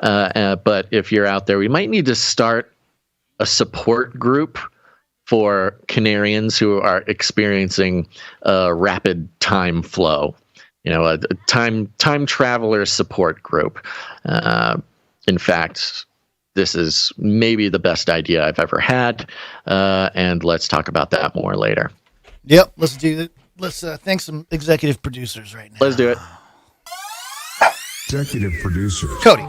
But if you're out there, we might need to start a support group for Canarians who are experiencing a rapid time flow. A time traveler support group. In fact, this is maybe the best idea I've ever had, and let's talk about that more later. Yep, let's do it. Let's thank some executive producers right now. Let's do it. Executive producer Cody.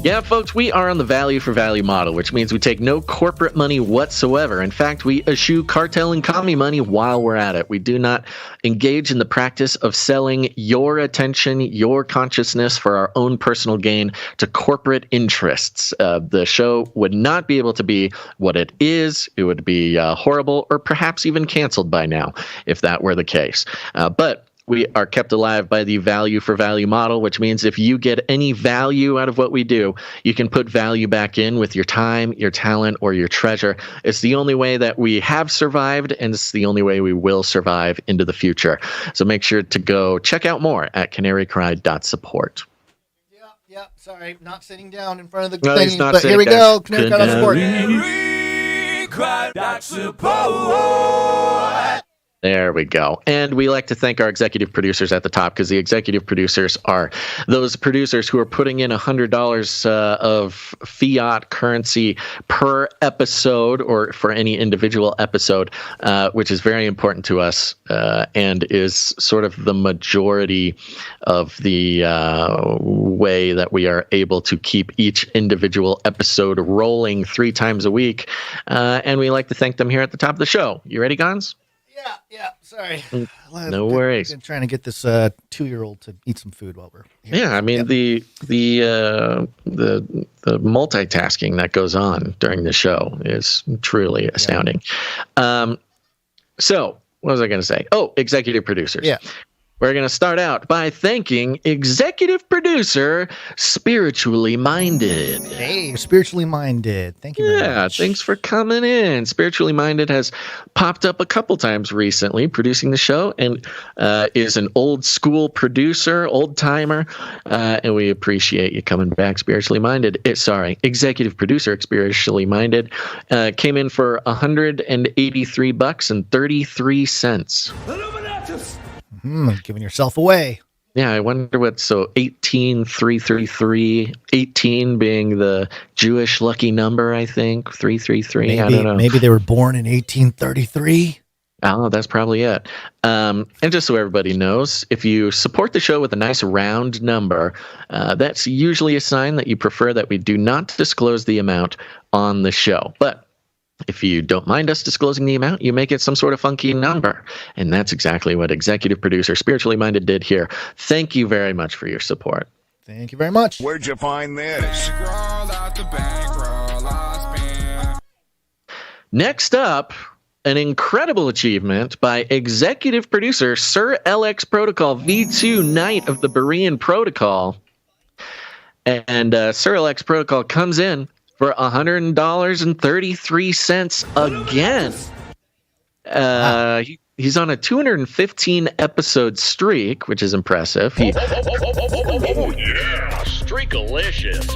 Yeah, folks, we are on the value for value model, which means we take no corporate money whatsoever. In fact, we eschew cartel and commie money while we're at it. We do not engage in the practice of selling your attention, your consciousness for our own personal gain to corporate interests. The show would not be able to be what it is. It would be horrible or perhaps even canceled by now if that were the case. But we are kept alive by the value for value model, which means if you get any value out of what we do, you can put value back in with your time, your talent, or your treasure. It's the only way that we have survived, and it's the only way we will survive into the future. So make sure to go check out more at canarycry.support. Yeah, sorry, not sitting down in front of the No, thing, but here we go. Canary.support. There we go. And we like to thank our executive producers at the top, because the executive producers are those producers who are putting in $100 of fiat currency per episode, or for any individual episode, which is very important to us, and is sort of the majority of the way that we are able to keep each individual episode rolling 3 times a week. And we like to thank them here at the top of the show. You ready, Gons? Yeah, sorry. No worries. I'm trying to get this 2-year-old to eat some food while we're here. Yeah, I mean, the multitasking that goes on during the show is truly astounding. So what was I going to say? Oh, executive producers. Yeah. We're going to start out by thanking executive producer Spiritually Minded. Hey, Spiritually Minded. Thank you very much. Thanks for coming in. Spiritually Minded has popped up a couple times recently producing the show, and is an old school producer, old timer, and we appreciate you coming back, Spiritually Minded. Executive producer Spiritually Minded came in for $183.33. Giving yourself away. Yeah, I wonder what. So 18,333, 18 being the Jewish lucky number, I think. 333. I don't know. Maybe they were born in 1833. Oh, that's probably it. And just so everybody knows, if you support the show with a nice round number, that's usually a sign that you prefer that we do not disclose the amount on the show. But if you don't mind us disclosing the amount, you make it some sort of funky number. And that's exactly what executive producer Spiritually Minded did here. Thank you very much for your support. Thank you very much. Where'd you find this? Next up, an incredible achievement by executive producer Sir LX Protocol V2 Knight of the Berean Protocol. And Sir LX Protocol comes in for $100.33 again. He's on a 215 episode streak, which is impressive. Streakalicious.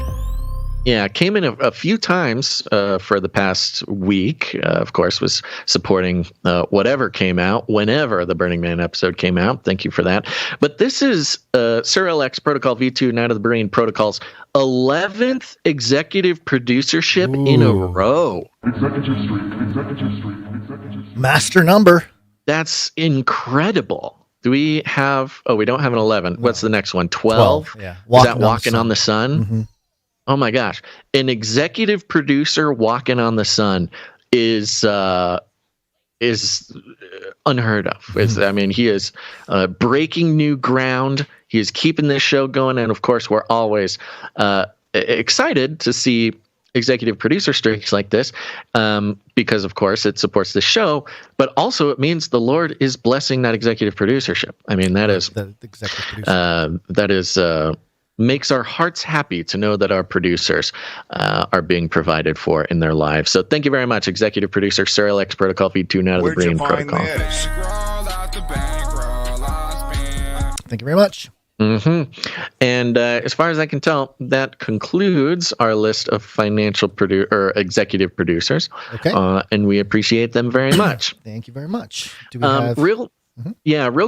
Yeah, came in a few times for the past week. Of course, was supporting whatever came out, whenever the Burning Man episode came out. Thank you for that. But this is Sir LX Protocol V2, Knight of the Berean Protocol's 11th executive producership in a row. Executive streak. Master number. That's incredible. Do we have... Oh, we don't have an 11. What's the next one? 12? Yeah. Is that Walking on the Sun? Mm-hmm. Oh my gosh. An executive producer walking on the sun is unheard of. He is breaking new ground. He is keeping this show going. And of course, we're always excited to see executive producer streaks like this, because of course it supports the show, but also it means the Lord is blessing that executive producership. I mean, that is the executive producer. Makes our hearts happy to know that our producers are being provided for in their lives. So thank you very much, executive producer Sir LX Protocol V2 Knight of the Berean Protocol. Thank you very much. Mm-hmm. And as far as I can tell, that concludes our list of executive producers. Okay. And we appreciate them very much. Thank you very much. Do we have... real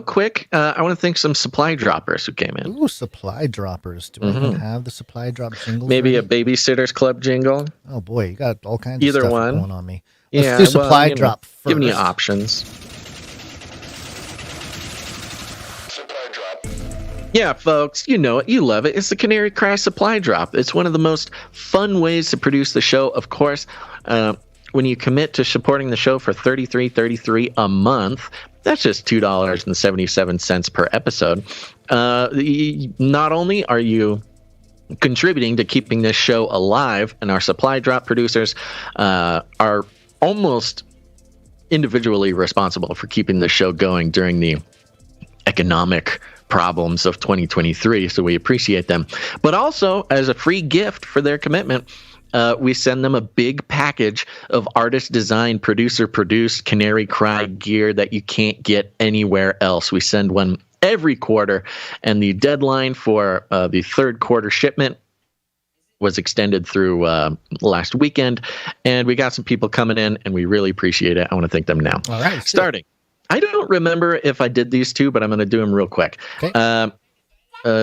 quick, I want to thank some supply droppers who came in. Ooh, supply droppers. Do we even have the supply drop jingles? Maybe ready? A Babysitter's Club jingle. Oh boy, you got all kinds of Either stuff one going on me. Let's do supply drop first. Giving you options. Supply drop. Yeah, folks, you know it. You love it. It's the Canary Cry Supply Drop. It's one of the most fun ways to produce the show, of course. When you commit to supporting the show for $33.33 a month, that's just $2.77 per episode. Not only are you contributing to keeping this show alive, and our supply drop producers are almost individually responsible for keeping the show going during the economic problems of 2023, so we appreciate them. But also, as a free gift for their commitment, we send them a big package of artist-designed, producer-produced Canary Cry gear that you can't get anywhere else. We send one every quarter, and the deadline for the third quarter shipment was extended through last weekend, and we got some people coming in, and we really appreciate it. I want to thank them now. All right. Starting. I don't remember if I did these two, but I'm going to do them real quick. Okay.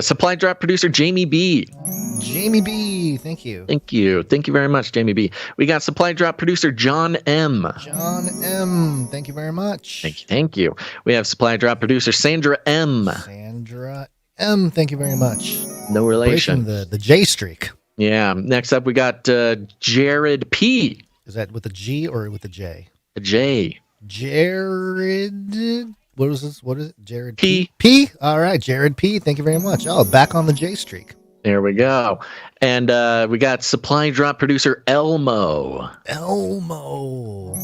Supply drop producer Jamie B. Jamie B. Thank you. Thank you. Thank you very much, Jamie B. We got supply drop producer John M. John M. Thank you very much. Thank you. Thank you. We have supply drop producer Sandra M. Sandra M. Thank you very much. No relation. Breaking the J streak. Yeah. Next up, we got Jared P. Is that with a G or with a J? A J. Jared. What is this? What is it? Jared P. P. All right, Jared P. Thank you very much. Oh, back on the J streak. There we go. And we got supply drop producer Elmo. Elmo.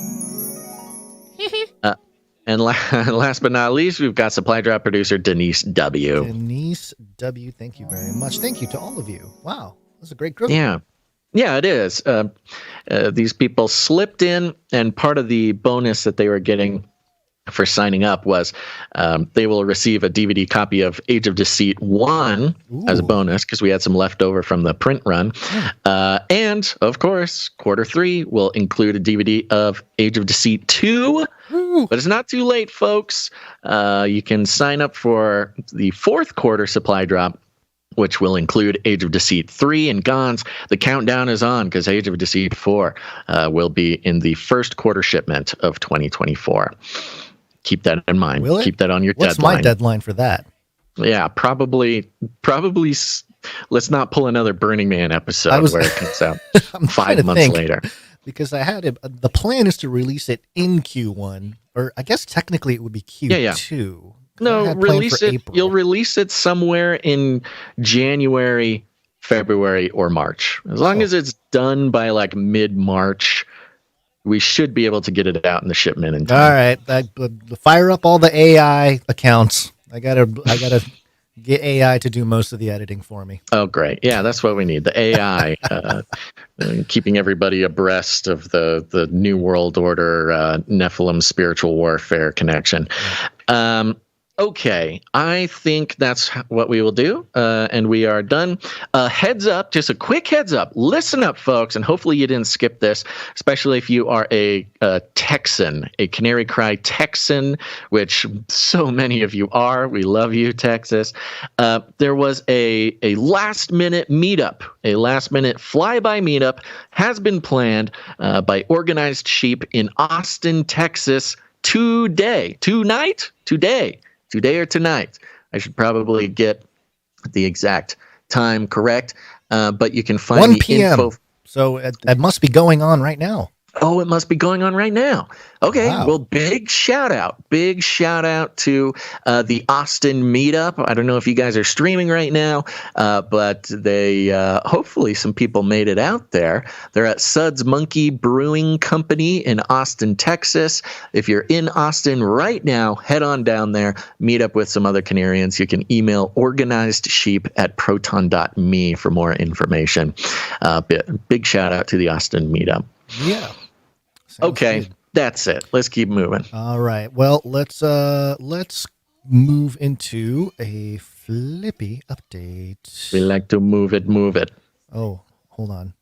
And last but not least, we've got supply drop producer Denise W. Denise W. Thank you very much. Thank you to all of you. Wow, that's a great group. Yeah. Yeah, it is. These people slipped in, and part of the bonus that they were getting for signing up was they will receive a DVD copy of Age of Deceit 1 as a bonus, because we had some left over from the print run. And, of course, quarter 3 will include a DVD of Age of Deceit 2. But it's not too late, folks. You can sign up for the fourth quarter supply drop, which will include Age of Deceit 3 and Gons. The countdown is on, because Age of Deceit 4 will be in the first quarter shipment of 2024. Keep that in mind. Will it? Keep that on your What's deadline. my deadline for that? Yeah, probably. Let's not pull another Burning Man episode where it comes out 5 months later. Because I had the plan is to release it in Q1, or I guess technically it would be Q2. Yeah. No, release it. April. You'll release it somewhere in January, February, or March. As long as it's done by like mid-March, we should be able to get it out in the shipment in time. All right, fire up all the AI accounts. I gotta get AI to do most of the editing for me. Oh, great! Yeah, that's what we need. The AI, keeping everybody abreast of the New World Order, Nephilim spiritual warfare connection. Okay, I think that's what we will do, and we are done. Heads up, just a quick heads up. Listen up, folks, and hopefully you didn't skip this, especially if you are a Texan, a Canary Cry Texan, which so many of you are. We love you, Texas. There was a last-minute meetup, a last-minute flyby meetup has been planned by Organized Sheep in Austin, Texas, today or tonight. I should probably get the exact time correct, but you can find 1 the p.m. info. So it must be going on right now. Oh, it must be going on right now. Okay, wow. Well, big shout out to the Austin Meetup. I don't know if you guys are streaming right now, but they hopefully some people made it out there. They're at Suds Monkey Brewing Company in Austin, Texas. If you're in Austin right now, head on down there, meet up with some other Canarians. You can email organizedsheep@proton.me for more information. Big shout out to the Austin Meetup. Yeah. Okay, good. That's it. Let's keep moving. All right. Well, let's move into a Flippy update. We like to move it. Oh, hold on.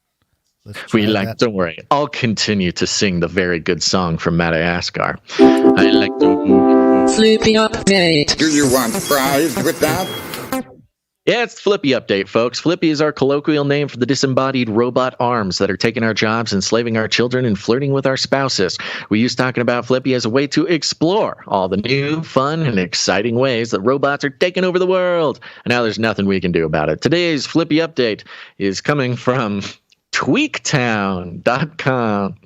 Don't worry. I'll continue to sing the very good song from Madagascar. I like to move it. Flippy update. Do you want fries with that? Yeah, it's the Flippy update, folks. Flippy is our colloquial name for the disembodied robot arms that are taking our jobs, enslaving our children, and flirting with our spouses. We use talking about Flippy as a way to explore all the new, fun, and exciting ways that robots are taking over the world. And now there's nothing we can do about it. Today's Flippy update is coming from TweakTown.com,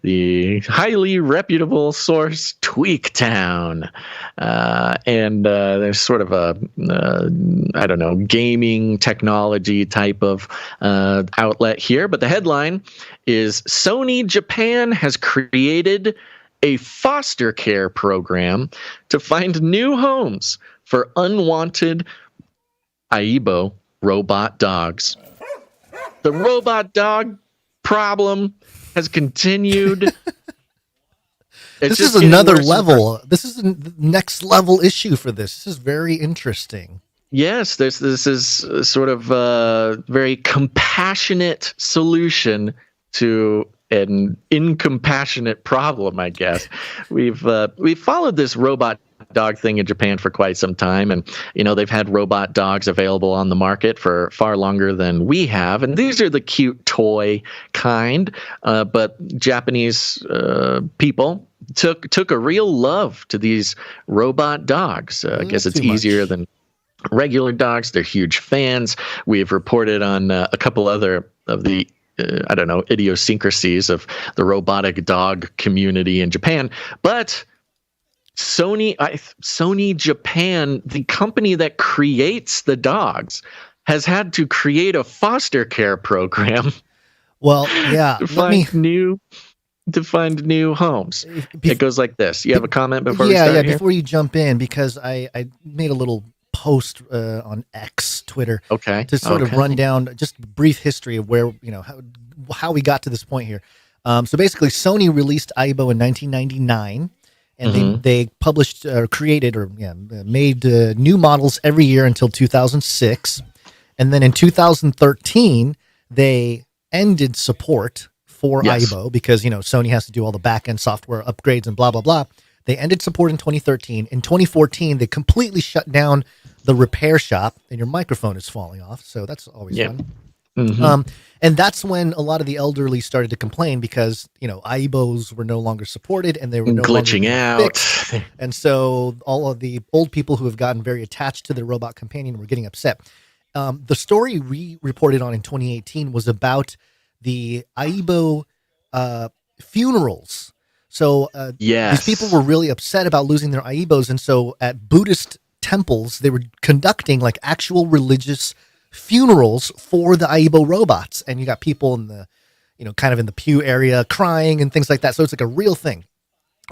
the highly reputable source, TweakTown. And there's sort of a, gaming technology type of outlet here. But the headline is Sony Japan has created a foster care program to find new homes for unwanted Aibo robot dogs. The robot dog problem has continued. This is another level. This is the next level issue for this. This is very interesting. Yes, this is sort of a very compassionate solution to an incompassionate problem, I guess. We've followed this robot dog thing in Japan for quite some time, and they've had robot dogs available on the market for far longer than we have, and these are the cute toy kind, but Japanese people took a real love to these robot dogs. I guess it's easier than regular dogs. They're huge fans. We've reported on a couple other of the idiosyncrasies of the robotic dog community in Japan, but Sony Japan, the company that creates the dogs, has had to create a foster care program. Well, yeah, to find new homes. It goes like this. You have a comment before we start? Yeah, before you jump in, because I made a little post on X, Twitter, to sort of run down just a brief history of where, how we got to this point here. So basically, Sony released Aibo in 1999. And they published, made new models every year until 2006. And then in 2013, they ended support for Aibo because, Sony has to do all the back-end software upgrades and blah, blah, blah. They ended support in 2013. In 2014, they completely shut down the repair shop, and your microphone is falling off. So that's always fun. And that's when a lot of the elderly started to complain because, Aibos were no longer supported and they were no glitching longer out. Fixed. And so all of the old people who have gotten very attached to their robot companion were getting upset. The story we reported on in 2018 was about the Aibo funerals. So these people were really upset about losing their Aibos. And so at Buddhist temples, they were conducting like actual religious funerals for the Aibo robots, and you got people in the kind of in the pew area crying and things like that, so it's like a real thing.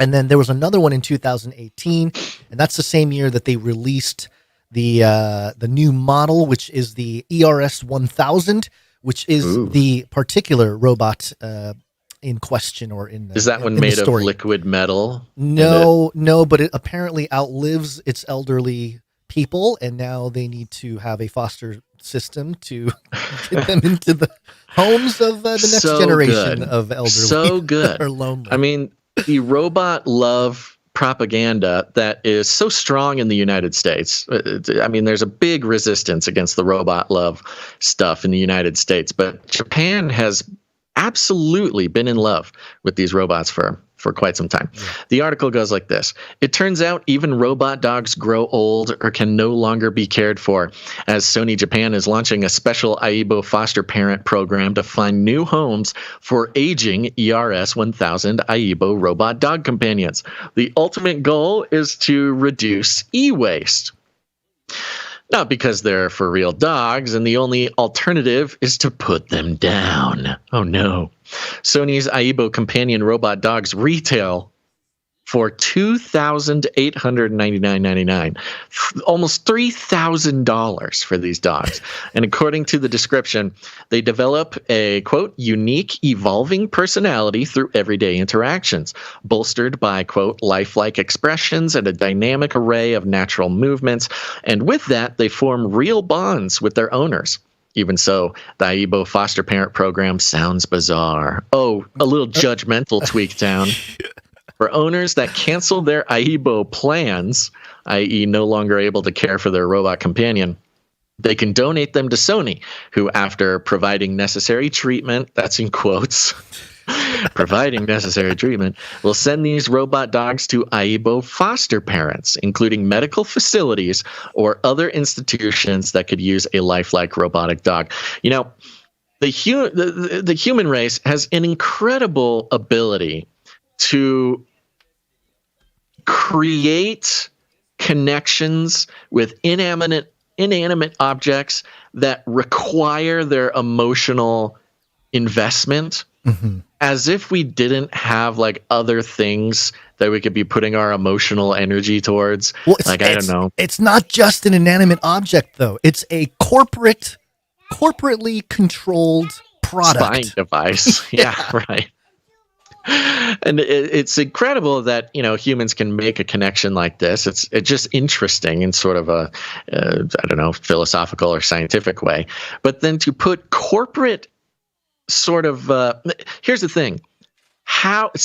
And then there was another one in 2018, and that's the same year that they released the new model, which is the ERS 1000, which is the particular robot in question, or in the, is that one made of liquid metal? No, but it apparently outlives its elderly people, and now they need to have a foster system to get them into the homes of the next generation of elderly that are lonely. I mean, the robot love propaganda that is so strong in the United States. I mean, there's a big resistance against the robot love stuff in the United States, but Japan has absolutely been in love with these robots for quite some time. Yeah. The article goes like this. It turns out even robot dogs grow old or can no longer be cared for, as Sony Japan is launching a special Aibo foster parent program to find new homes for aging ERS 1000 Aibo robot dog companions. The ultimate goal is to reduce e-waste. Not because they're for real dogs, and the only alternative is to put them down. Oh no. Sony's Aibo companion robot dogs retail for $2,899.99, almost $3,000 for these dogs. And according to the description, they develop a, quote, unique evolving personality through everyday interactions, bolstered by, quote, lifelike expressions and a dynamic array of natural movements. And with that, they form real bonds with their owners. Even so, the Aibo foster parent program sounds bizarre. Oh, a little judgmental, TweakTown. For owners that cancel their Aibo plans, i.e. no longer able to care for their robot companion, they can donate them to Sony, who, after providing necessary treatment, that's in quotes, providing necessary treatment, will send these robot dogs to Aibo foster parents, including medical facilities or other institutions that could use a lifelike robotic dog. You know, the human race has an incredible ability to create connections with inanimate objects that require their emotional investment. as if we didn't have like other things that we could be putting our emotional energy towards. Well, I don't know. It's not just an inanimate object, though. It's a corporately controlled product. Spying device. Yeah, right. And it's incredible that, you know, humans can make a connection like this. It's just interesting in sort of a, I don't know, philosophical or scientific way. But then to put corporate sort of, here's the thing.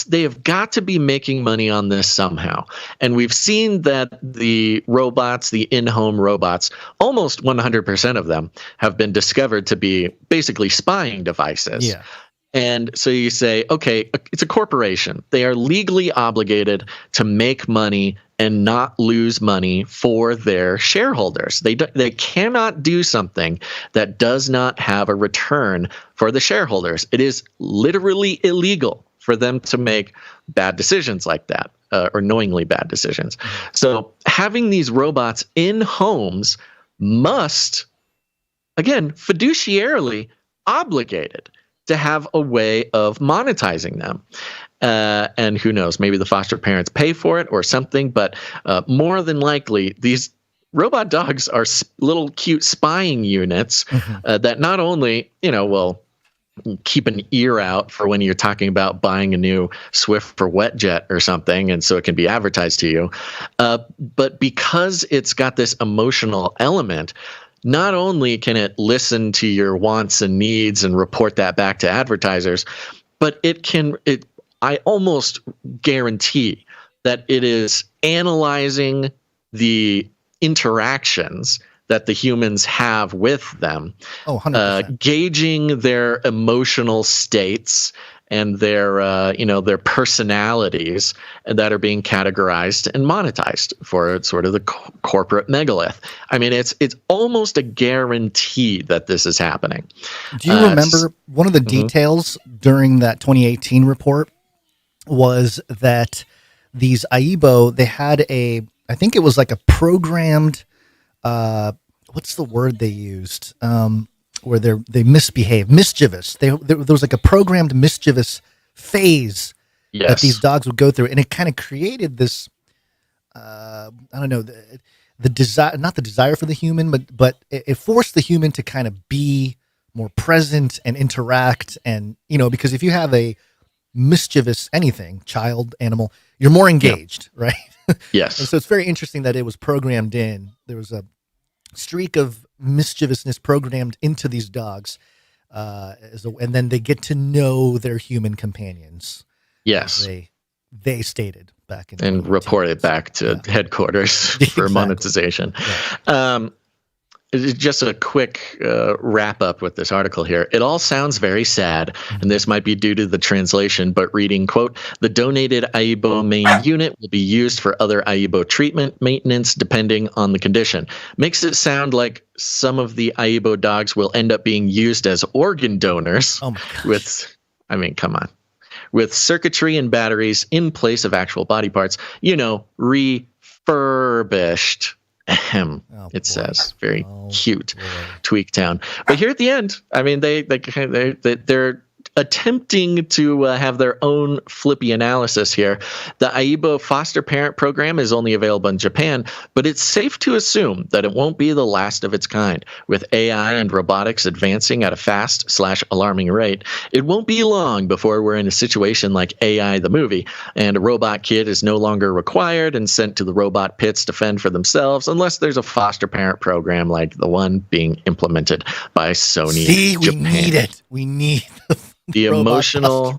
They have got to be making money on this somehow. And we've seen that the robots, the in-home robots, almost 100% of them have been discovered to be basically spying devices. Yeah. And so you say, okay, it's a corporation. They are legally obligated to make money and not lose money for their shareholders. They cannot do something that does not have a return for the shareholders. It is literally illegal for them to make bad decisions like that, or knowingly bad decisions. So having these robots in homes must, again, fiduciarily obligated to have a way of monetizing them. And who knows, maybe the foster parents pay for it or something, but more than likely, these robot dogs are little cute spying units that not only, you know, will keep an ear out for when you're talking about buying a new Swift or Wetjet or something, and so it can be advertised to you, but because it's got this emotional element, not only can it listen to your wants and needs and report that back to advertisers, but I almost guarantee that it is analyzing the interactions that the humans have with them, 100%. Gauging their emotional states and their personalities that are being categorized and monetized for sort of the corporate megalith. I mean, it's almost a guarantee that this is happening. Do you remember one of the details during that 2018 report was that these Aibo, they had I think it was like a programmed, what's the word they used? Where they misbehave, mischievous. There was like a programmed mischievous phase that these dogs would go through, and it kind of created this. I don't know, the desire, not the desire for the human, but it forced the human to kind of be more present and interact, and because if you have a mischievous anything, child, animal, you're more engaged, right? Yes. And so it's very interesting that it was programmed in. There was a streak of mischievousness programmed into these dogs, and then they get to know their human companions. Yes, they stated back in and reported back to headquarters for monetization. Yeah. Just a quick wrap up with this article here. It all sounds very sad, and this might be due to the translation, but reading, quote, the donated Aibo main unit will be used for other Aibo treatment, maintenance, depending on the condition. Makes it sound like some of the Aibo dogs will end up being used as organ donors come on. With circuitry and batteries in place of actual body parts, refurbished. It says very cute, TweakTown. But here at the end, I mean, they're attempting to have their own Flippy analysis here. The Aibo foster parent program is only available in Japan, but it's safe to assume that it won't be the last of its kind. With AI and robotics advancing at a fast/alarming rate, it won't be long before we're in a situation like AI the movie, and a robot kid is no longer required and sent to the robot pits to fend for themselves, unless there's a foster parent program like the one being implemented by Sony Japan. We need it. We need the emotional,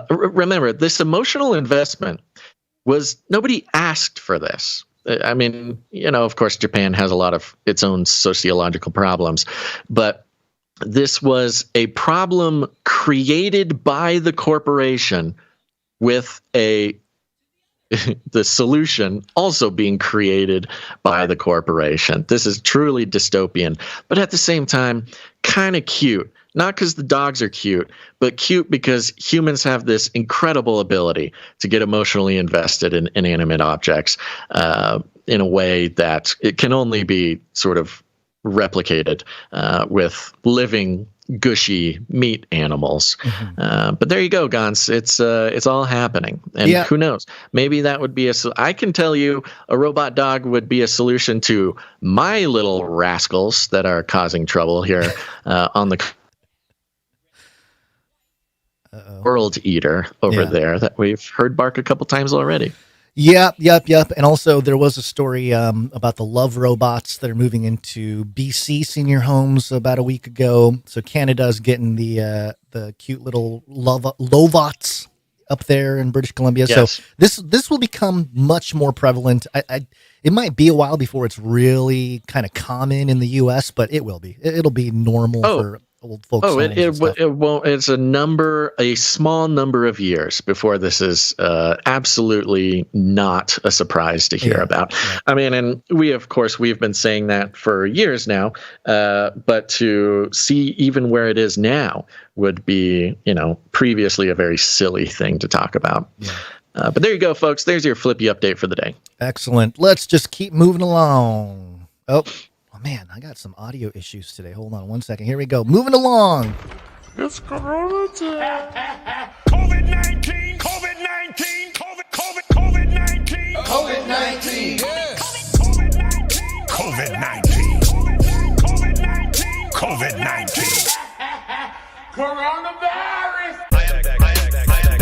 remember, this emotional investment nobody asked for this. I mean, of course, Japan has a lot of its own sociological problems, but this was a problem created by the corporation with the solution also being created by the corporation. This is truly dystopian, but at the same time, kind of cute. Not because the dogs are cute, but cute because humans have this incredible ability to get emotionally invested in inanimate objects in a way that it can only be sort of replicated with living gushy meat animals. But there you go, Gons. It's all happening, and who knows? Maybe that would be I can tell you, a robot dog would be a solution to my little rascals that are causing trouble here on the world eater over there that we've heard bark a couple times already. Yep. And also there was a story about the love robots that are moving into BC senior homes about a week ago. So Canada's getting the cute little lovots up there in British Columbia. Yes. So this will become much more prevalent. It might be a while before it's really kind of common in the US, but it will be. It'll be normal for old folks. It won't. It's a small number of years before this is absolutely not a surprise to hear about. Yeah. I mean, and we've been saying that for years now, but to see even where it is now would be, previously a very silly thing to talk about. Yeah. But there you go, folks. There's your Flippy update for the day. Excellent. Let's just keep moving along. Oh, man, I got some audio issues today. Hold on one second. Here we go. Moving along. It's Corona time. COVID-19. COVID-19. COVID-19. COVID-19. COVID-19. COVID-19. Coronavirus. I am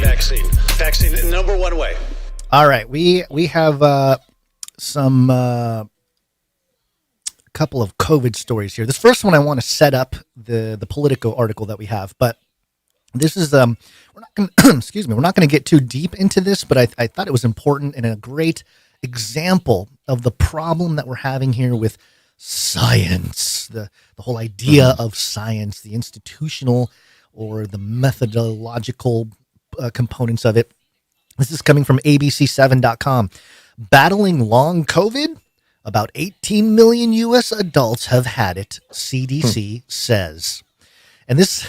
vaccine. Vaccine, number one way. All right, we have some couple of COVID stories here. This first one I want to set up the Politico article that we have, but this is we're not going we're not going to get too deep into this, but I thought it was important and a great example of the problem that we're having here with science, the whole idea of science, the institutional or the methodological components of it. This is coming from abc7.com. Battling long COVID? About 18 million U.S. adults have had it, CDC says. And this...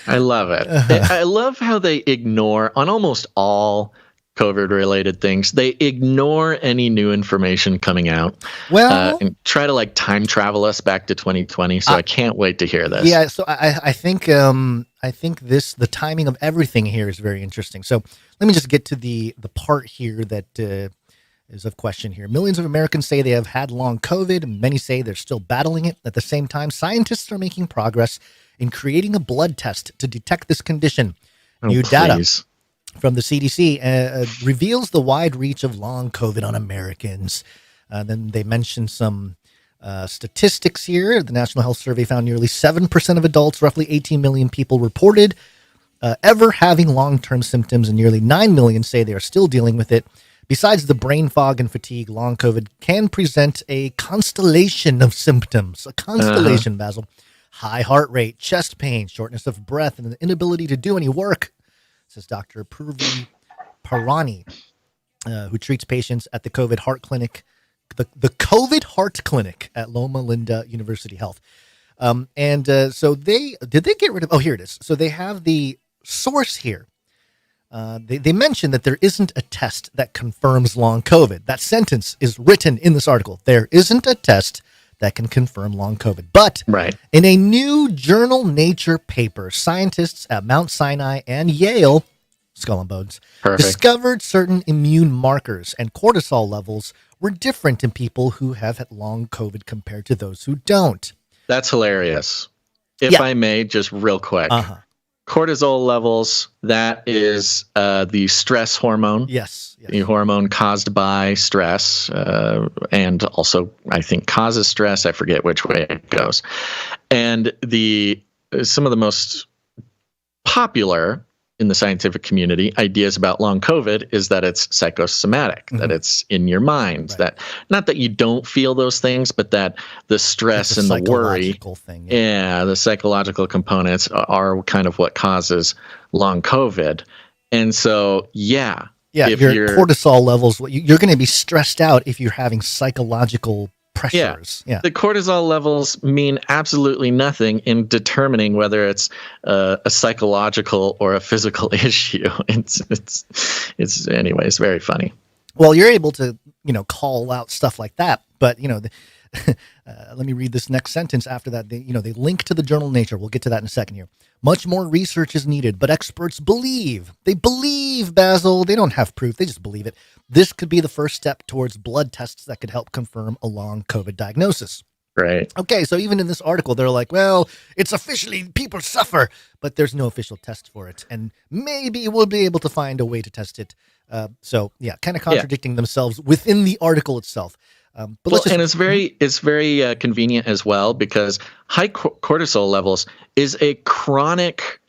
I love it. I love how they ignore, on almost all COVID-related things, they ignore any new information coming out. Well, and try to time travel us back to 2020. So I can't wait to hear this. Yeah, so I think the timing of everything here is very interesting. So let me just get to the part here that is of question here. Millions of Americans say they have had long COVID, and many say they're still battling it. At the same time, scientists are making progress in creating a blood test to detect this condition. New data from the CDC reveals the wide reach of long COVID on Americans. Then they mention some statistics here. The National Health Survey found nearly 7% of adults, roughly 18 million people, reported ever having long-term symptoms, and nearly 9 million say they are still dealing with it. Besides the brain fog and fatigue, long COVID can present a constellation of symptoms. A constellation, Basil. High heart rate, chest pain, shortness of breath, and the inability to do any work, says Dr. Purvi Parani, who treats patients at the COVID Heart Clinic, the COVID Heart Clinic at Loma Linda University Health. So did they get rid of, here it is. So they have the source here. They mentioned that there isn't a test that confirms long COVID. That sentence is written in this article. There isn't a test that can confirm long COVID. But in a new journal Nature paper, scientists at Mount Sinai and Yale, Skull and Bones, discovered certain immune markers, and cortisol levels were different in people who have had long COVID compared to those who don't. That's hilarious. If I may, just real quick. Cortisol levels, that is the stress hormone. Yes. The hormone caused by stress, and also I think causes stress. I forget which way it goes. And some of the most popular in the scientific community ideas about long COVID is that it's psychosomatic, that it's in your mind, that not that you don't feel those things, but that the stress and the worry, the psychological components are kind of what causes long COVID. And so, if your cortisol levels, you're going to be stressed out if you're having psychological pressures. The cortisol levels mean absolutely nothing in determining whether it's a psychological or a physical issue. It's very funny. Well, you're able to, call out stuff like that, but Let me read this next sentence after that. They link to the journal Nature. We'll get to that in a second here. Much more research is needed, but experts believe. They believe, Basil. They don't have proof. They just believe it. This could be the first step towards blood tests that could help confirm a long COVID diagnosis. Right. Okay, so even in this article, they're like, well, it's officially, people suffer, but there's no official test for it. And maybe we'll be able to find a way to test it. So, kind of contradicting themselves within the article itself. And it's very convenient as well, because high cortisol levels is a chronic,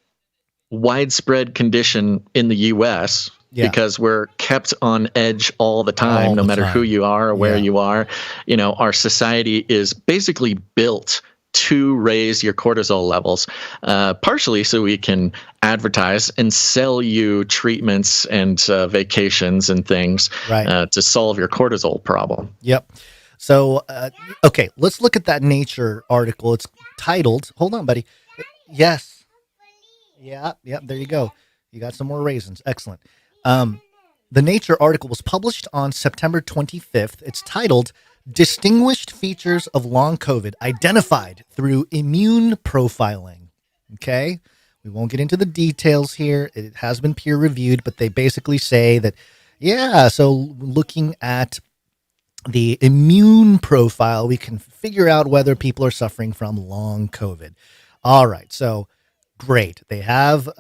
widespread condition in the U.S. Because we're kept on edge all the time, no matter who you are or where you are. Our society is basically built to raise your cortisol levels, partially so we can advertise and sell you treatments and vacations and things to solve your cortisol problem. Yep. So, okay, let's look at that Nature article. It's titled, hold on, buddy. Yes. Yeah, there you go. You got some more raisins. Excellent. The Nature article was published on September 25th. It's titled Distinguished Features of Long COVID Identified Through Immune Profiling. Okay. We won't get into the details here. It has been peer reviewed, but they basically say that, so looking at the immune profile, we can figure out whether people are suffering from long COVID. All right. So great. They have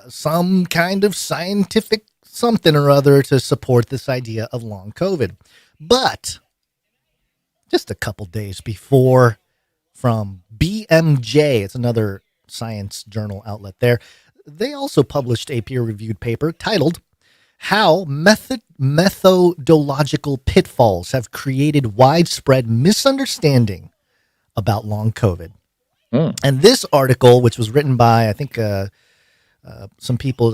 some kind of scientific something or other to support this idea of long COVID. But just a couple days before, from BMJ, it's another science journal outlet there, they also published a peer-reviewed paper titled How Methodological Pitfalls Have Created Widespread Misunderstanding About Long COVID. And this article, which was written by, I think, some people,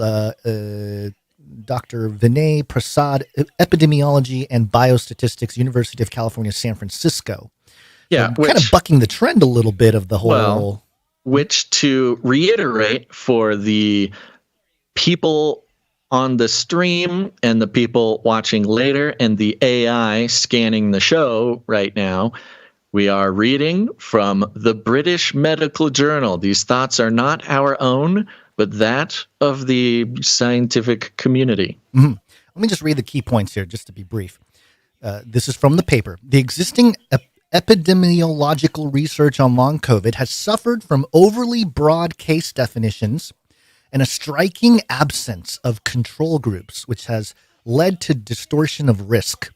Dr. Vinay Prasad, Epidemiology and Biostatistics, University of California, San Francisco. Yeah. Kind of bucking the trend a little bit of the whole. Which, to reiterate for the people on the stream and the people watching later and the AI scanning the show right now, we are reading from the British Medical Journal. These thoughts are not our own, but that of the scientific community. Mm-hmm. Let me just read the key points here, just to be brief. This is from the paper. The existing epidemiological research on long COVID has suffered from overly broad case definitions and a striking absence of control groups, which has led to distortion of risk.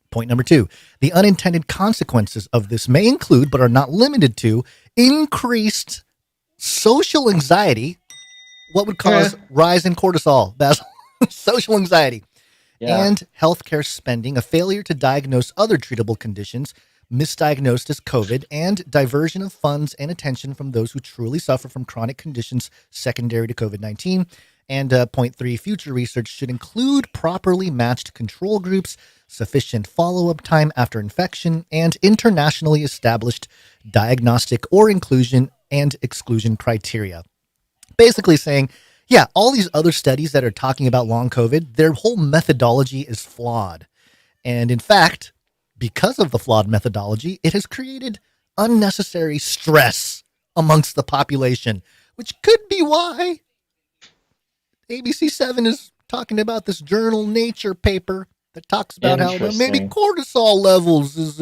Point number 2, the unintended consequences of this may include, but are not limited to, increased social anxiety. What would cause rise in cortisol, Basil? Social anxiety. And healthcare spending, a failure to diagnose other treatable conditions misdiagnosed as COVID, and diversion of funds and attention from those who truly suffer from chronic conditions secondary to COVID-19. And point 3, future research should include properly matched control groups, sufficient follow-up time after infection, and internationally established diagnostic or inclusion and exclusion criteria. Basically saying, all these other studies that are talking about long COVID, their whole methodology is flawed. And in fact, because of the flawed methodology, it has created unnecessary stress amongst the population, which could be why ABC7 is talking about this journal Nature paper that talks about how maybe cortisol levels is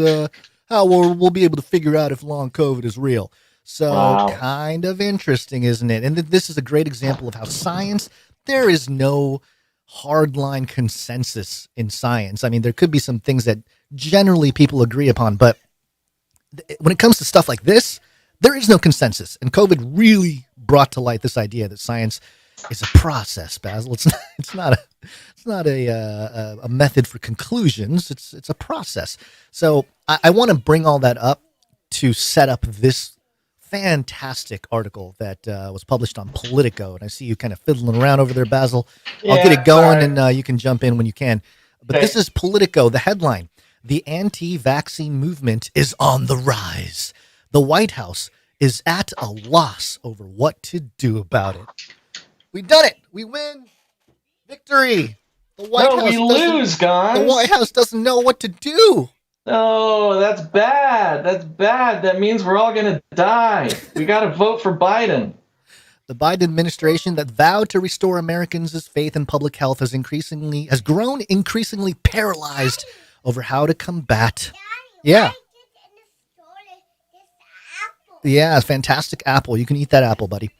how we'll be able to figure out if long COVID is real. So kind of interesting, isn't it? And this is a great example of how science, there is no hardline consensus in science. I mean, there could be some things that generally people agree upon, but when it comes to stuff like this, there is no consensus. And COVID really brought to light this idea that science is a process, Basil. It's not a method for conclusions. It's a process. So I want to bring all that up to set up this fantastic article that was published on Politico. And I see you kind of fiddling around over there, Basil. I'll get it going, and you can jump in when you can. But this is Politico, the headline: The anti-vaccine movement is on the rise. The White House is at a loss over what to do about it. We done it. We win. Victory. The White House we lose, guys. The White House doesn't know what to do. Oh, that's bad. That's bad. That means we're all going to die. We got to vote for Biden. The Biden administration that vowed to restore Americans' faith in public health has grown increasingly paralyzed over how to combat. Yeah. Yeah, fantastic apple. You can eat that apple, buddy.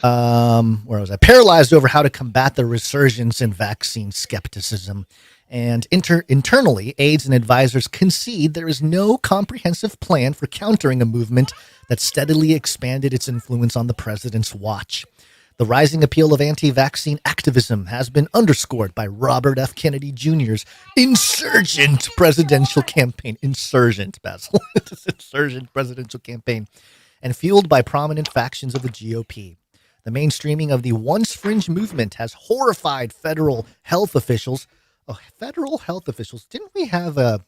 Where was I? Paralyzed over how to combat the resurgence in vaccine skepticism. And internally, aides and advisors concede there is no comprehensive plan for countering a movement that steadily expanded its influence on the president's watch. The rising appeal of anti-vaccine activism has been underscored by Robert F. Kennedy Jr.'s insurgent presidential campaign. Insurgent, Basil. Insurgent presidential campaign. And fueled by prominent factions of the GOP. The mainstreaming of the once fringe movement has horrified federal health officials. Oh, federal health officials. Didn't we have a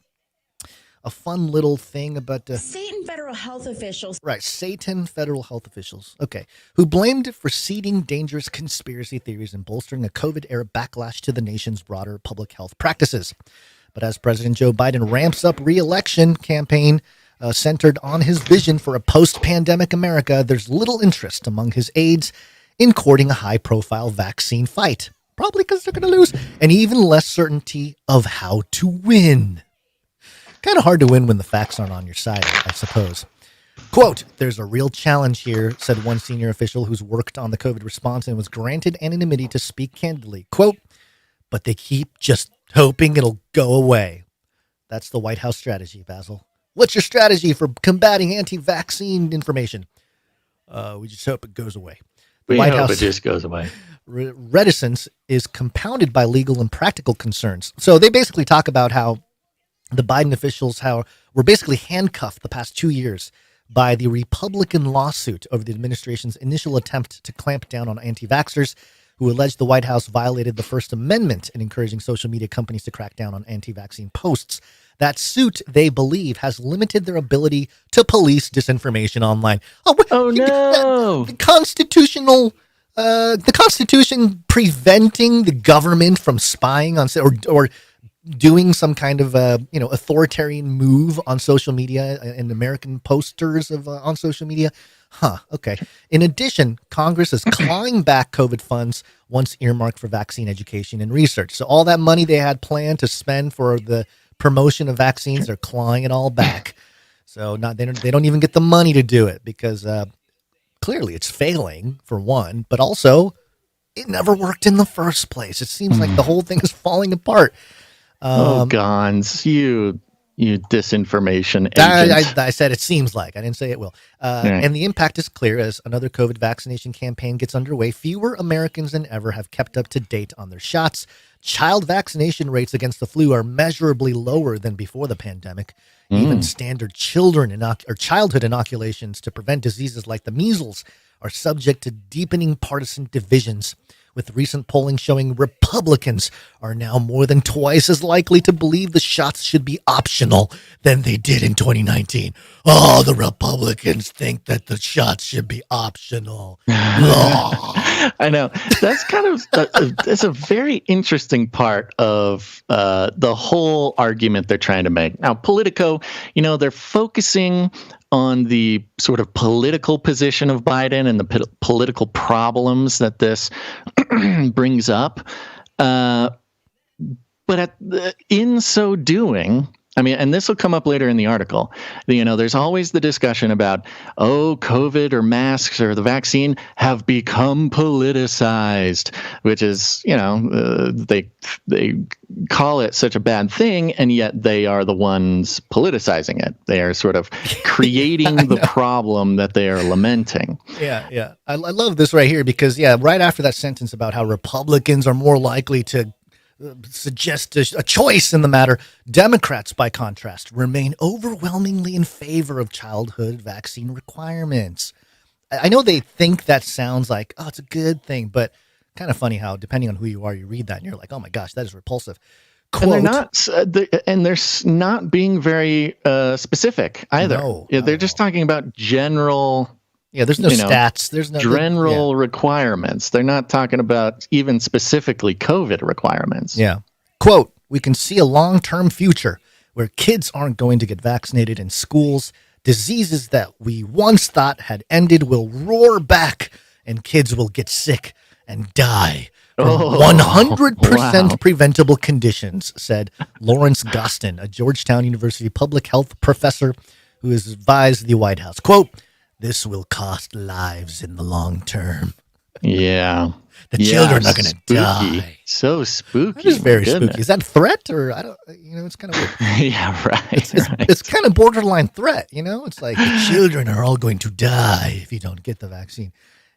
fun little thing about Satan federal health officials? Right, Satan federal health officials. Okay, who blamed it for seeding dangerous conspiracy theories and bolstering a COVID-era backlash to the nation's broader public health practices. But as President Joe Biden ramps up re-election campaign centered on his vision for a post-pandemic America, there's little interest among his aides in courting a high-profile vaccine fight. Probably because they're going to lose, and even less certainty of how to win. Kind of hard to win when the facts aren't on your side, I suppose. Quote, "There's a real challenge here," said one senior official who's worked on the COVID response and was granted anonymity to speak candidly. Quote, "But they keep just hoping it'll go away." That's the White House strategy, Basil. What's your strategy for combating anti-vaccine information? We just hope it goes away. We hope it just goes away. Reticence is compounded by legal and practical concerns. So they basically talk about how the Biden officials were basically handcuffed the past 2 years by the Republican lawsuit over the administration's initial attempt to clamp down on anti-vaxxers who alleged the White House violated the First Amendment in encouraging social media companies to crack down on anti-vaccine posts. That suit, they believe, has limited their ability to police disinformation online. Oh no! The Constitution preventing the government from spying on or doing some kind of authoritarian move on social media and American posters on social media. Okay. In addition, Congress is clawing back COVID funds once earmarked for vaccine education and research. So all that money they had planned to spend for the promotion of vaccines, they're clawing it all back. So they don't even get the money to do it because clearly it's failing for one, but also it never worked in the first place. It seems like the whole thing is falling apart. Gons, you disinformation agent. I said it seems like. I didn't say it will. And the impact is clear as another COVID vaccination campaign gets underway. Fewer Americans than ever have kept up to date on their shots. Child vaccination rates against the flu are measurably lower than before the pandemic. Even standard childhood inoculations to prevent diseases like the measles are subject to deepening partisan divisions, with recent polling showing Republicans are now more than twice as likely to believe the shots should be optional than they did in 2019. Oh, the Republicans think that the shots should be optional. I know. That's kind of it's a very interesting part of the whole argument they're trying to make. Now, Politico, they're focusing on the sort of political position of Biden and the political problems that this brings up. But in so doing, and this will come up later in the article, there's always the discussion about, COVID or masks or the vaccine have become politicized, which is, they call it such a bad thing, and yet they are the ones politicizing it. They are sort of creating the problem that they are lamenting. Yeah. I love this right here because, right after that sentence about how Republicans are more likely to suggest a choice in the matter, Democrats, by contrast, remain overwhelmingly in favor of childhood vaccine requirements. I know they think that sounds like, it's a good thing, but kind of funny how, depending on who you are, you read that and you're like, oh my gosh, that is repulsive. Quote, and they're not being very specific either. No, they're just talking about general. Yeah, there's no stats. There's no general requirements. They're not talking about even specifically COVID requirements. Yeah. Quote, "We can see a long-term future where kids aren't going to get vaccinated in schools. Diseases that we once thought had ended will roar back, and kids will get sick and die from 100% preventable conditions, said Lawrence Gostin, a Georgetown University public health professor who has advised the White House. Quote, "This will cost lives in the long term." Yeah. The children are going to die. So spooky. That is very spooky. Is that a threat, or I don't? It's kind of weird. Yeah, right. It's kind of borderline threat. It's like the children are all going to die if you don't get the vaccine.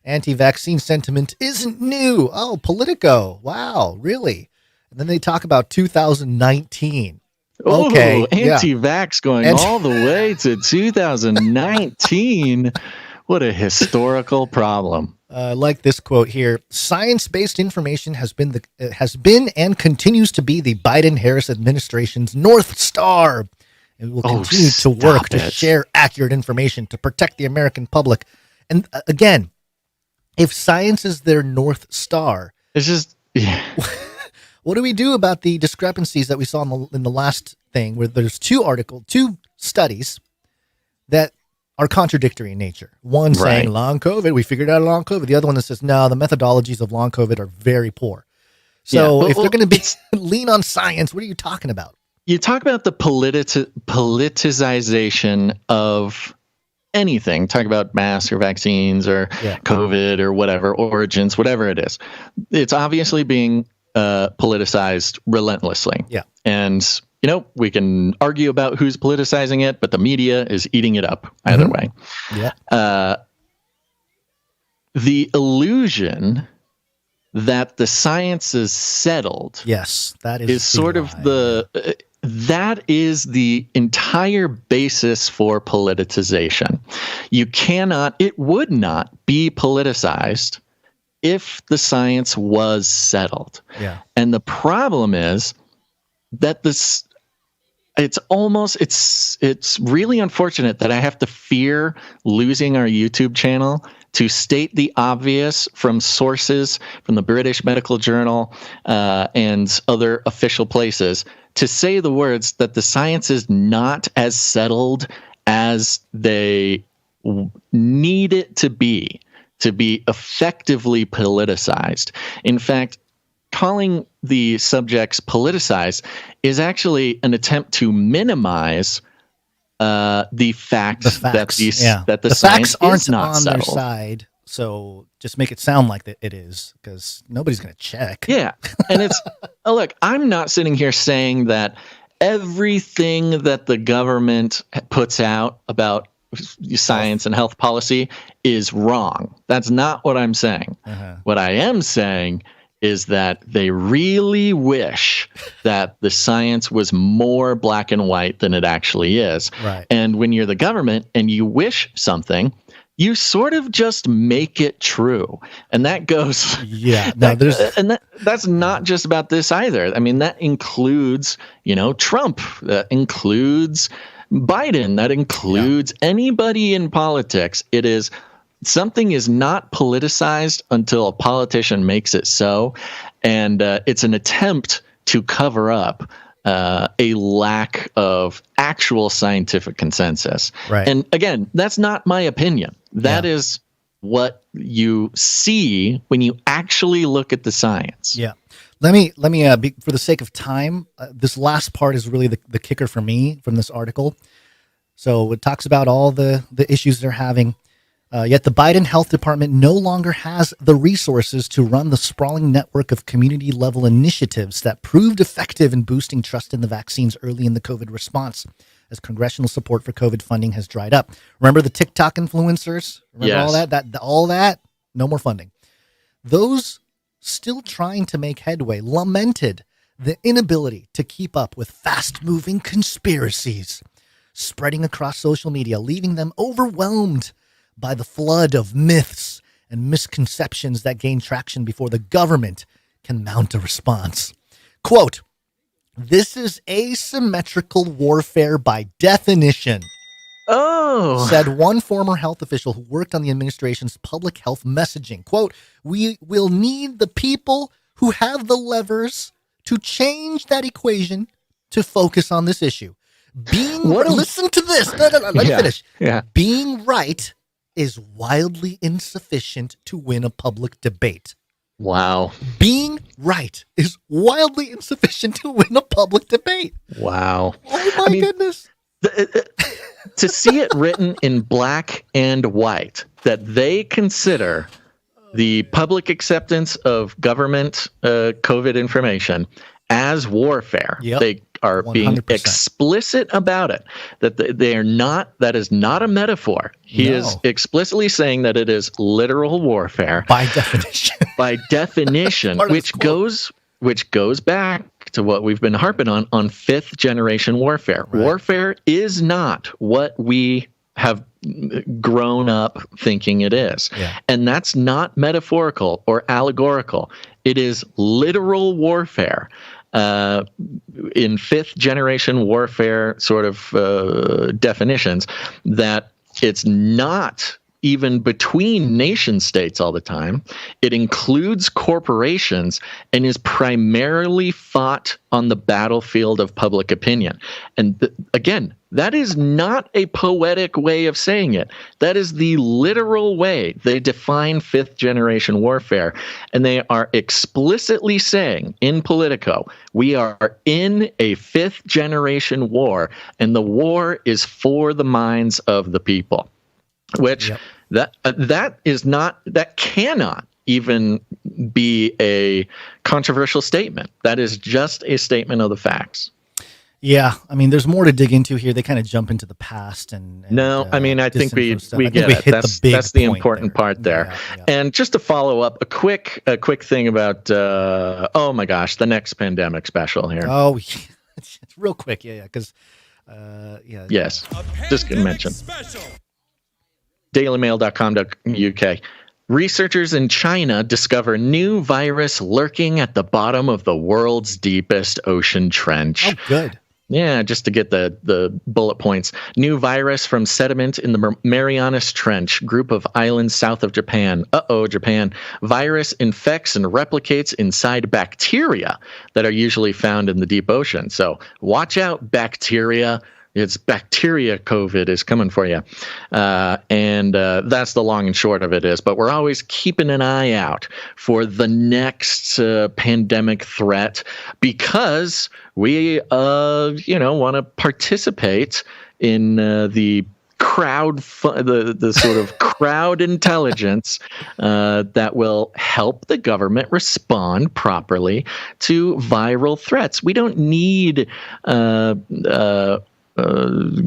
Anti-vaccine sentiment isn't new. Oh, Politico. Wow, really? And then they talk about 2019. Okay, anti-vax going all the way to 2019. What a historical problem. Like this quote here: "Science-based information has been and continues to be the Biden-Harris administration's North Star. It will continue to work to share accurate information to protect the American public." And again, if science is their North Star, it's just what do we do about the discrepancies that we saw in the last thing, where there's two studies that are contradictory in nature. One saying long COVID, we figured out long COVID. The other one that says, no, the methodologies of long COVID are very poor. So if they're going to lean on science, what are you talking about? You talk about the politicization of anything. Talk about masks or vaccines or COVID or whatever, origins, whatever it is. It's obviously being politicized relentlessly. Yeah. And we can argue about who's politicizing it, but the media is eating it up either way. Yeah. The illusion that the science is settled. Yes, that is sort of that is the entire basis for politicization. It would not be politicized if the science was settled. Yeah. And the problem is that it's really unfortunate that I have to fear losing our YouTube channel to state the obvious from sources from the British Medical Journal and other official places, to say the words that the science is not as settled as they need it to be effectively politicized. In fact, calling the subjects politicized is actually an attempt to minimize the fact that the science facts aren't is not on settled. their side. So just make it sound like that it is, because nobody's going to check. Yeah, and it's look, I'm not sitting here saying that everything that the government puts out about science and health policy is wrong. That's not what I'm saying. What I am saying is that they really wish that the science was more black and white than it actually is. Right. And when you're the government and you wish something, you sort of just make it true. And that goes... Yeah. No, that's not just about this either. I mean, that includes, Trump. That includes Biden. That includes anybody in politics. It is... Something is not politicized until a politician makes it so, and it's an attempt to cover up a lack of actual scientific consensus. Right. And again, that's not my opinion. That is what you see when you actually look at the science. Yeah. Let me for the sake of time, this last part is really the kicker for me from this article. So it talks about all the issues they're having. Yet the Biden Health Department no longer has the resources to run the sprawling network of community-level initiatives that proved effective in boosting trust in the vaccines early in the COVID response, as congressional support for COVID funding has dried up. Remember the TikTok influencers? Remember all that? No more funding. Those still trying to make headway lamented the inability to keep up with fast-moving conspiracies spreading across social media, leaving them overwhelmed by the flood of myths and misconceptions that gain traction before the government can mount a response. Quote, "This is asymmetrical warfare by definition," said one former health official who worked on the administration's public health messaging. Quote, "We will need the people who have the levers to change that equation to focus on this issue. Listen to this. No, let me finish. Yeah. Being right is wildly insufficient to win a public debate. Wow. Being right is wildly insufficient to win a public debate. Wow. Oh my goodness. To see it written in black and white that they consider the public acceptance of government COVID information as warfare. Yep. They are 100%. Being explicit about it, that they are not, that is not a metaphor. He is explicitly saying that it is literal warfare. By definition. By definition, which goes back to what we've been harping on fifth generation warfare. Right. Warfare is not what we have grown up thinking it is. Yeah. And that's not metaphorical or allegorical. It is literal warfare. In fifth generation warfare sort of definitions, that it's not even between nation states all the time. It includes corporations and is primarily fought on the battlefield of public opinion. And again, that is not a poetic way of saying it. That is the literal way they define fifth generation warfare. And they are explicitly saying in Politico, we are in a fifth generation war, and the war is for the minds of the people. Which that cannot even be a controversial statement. That is just a statement of the facts. Yeah, I mean, there's more to dig into here. They kind of jump into the past and I mean, I think we get it. That's the important part there. Yeah. And just to follow up, a quick thing about oh my gosh, the next pandemic special here. Oh, it's real quick, because yes, just gonna mention. DailyMail.com.uk. Researchers in China discover new virus lurking at the bottom of the world's deepest ocean trench. Oh, good. Yeah, just to get the bullet points. New virus from sediment in the Marianas Trench, group of islands south of Japan. Japan. Virus infects and replicates inside bacteria that are usually found in the deep ocean. So watch out, bacteria. It's bacteria COVID is coming for you. And that's the long and short of it is. But we're always keeping an eye out for the next pandemic threat because we, want to participate in the the sort of crowd intelligence that will help the government respond properly to viral threats. We don't need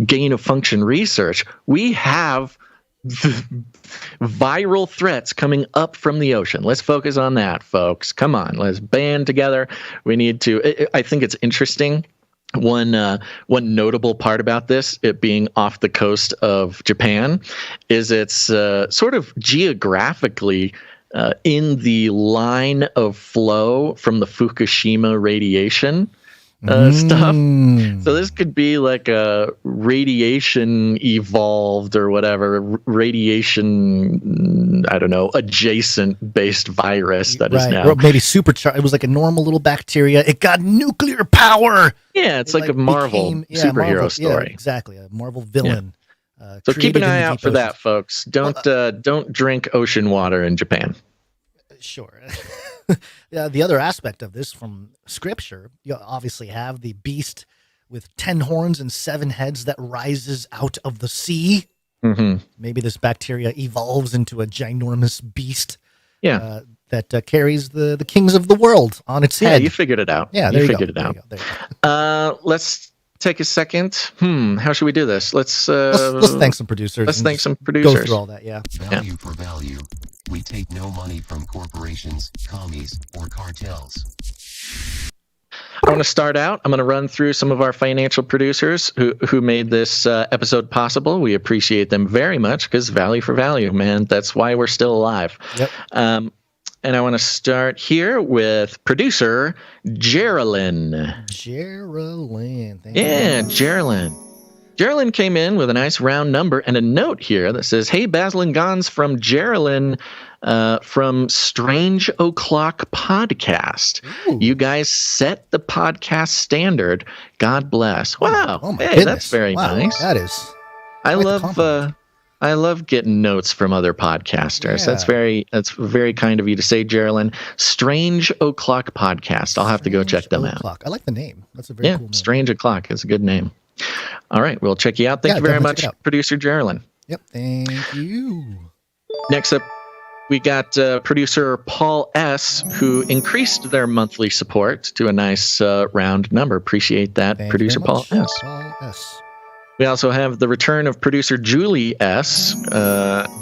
gain of function research. We have viral threats coming up from the ocean. Let's focus on that, folks. Come on, let's band together. We need to. I think it's interesting. One notable part about this, it being off the coast of Japan, is it's sort of geographically in the line of flow from the Fukushima radiation stuff. So this could be like a radiation evolved or whatever, radiation, I don't know, adjacent based virus that is now. Or maybe supercharged. It was like a normal little bacteria. It got nuclear power. Yeah, it's like a Marvel superhero story. Yeah, exactly. A Marvel villain. Yeah. So keep an eye out for that, folks. Don't drink ocean water in Japan. Sure. The other aspect of this from scripture, you obviously have the beast with 10 horns and 7 heads that rises out of the sea. Mm-hmm. Maybe this bacteria evolves into a ginormous beast. Yeah. That carries the kings of the world on its head. Yeah, you figured it out. Yeah, you figured it out. There you go. Let's take a second. How should we do this? Let's thank some producers. Let's thank some producers. Go through all that, yeah. Value for value. We take no money from corporations, commies, or cartels. I want to start out. I'm going to run through some of our financial producers who made this episode possible. We appreciate them very much because value for value, man. That's why we're still alive. Yep. And I want to start here with producer Geraldine. Geraldine. Geraldine. Geraldine came in with a nice round number and a note here that says, "Hey, Basil and Gons from Geraldine. from Strange O'Clock Podcast. Ooh. You guys set the podcast standard. God bless. Wow. Oh my hey, goodness. That's very nice. That is. I love getting notes from other podcasters. Yeah. That's very kind of you to say, Geraldine. Strange O'Clock Podcast. I'll have to go check them out. I like the name. That's a very cool name. Strange O'Clock is a good name. All right, we'll check you out. Thank you very much, producer Geraldine. Yep, thank you. Next up, we got producer Paul S., who increased their monthly support to a nice round number. Appreciate that, producer Paul S. Paul S. We also have the return of producer Julie S.,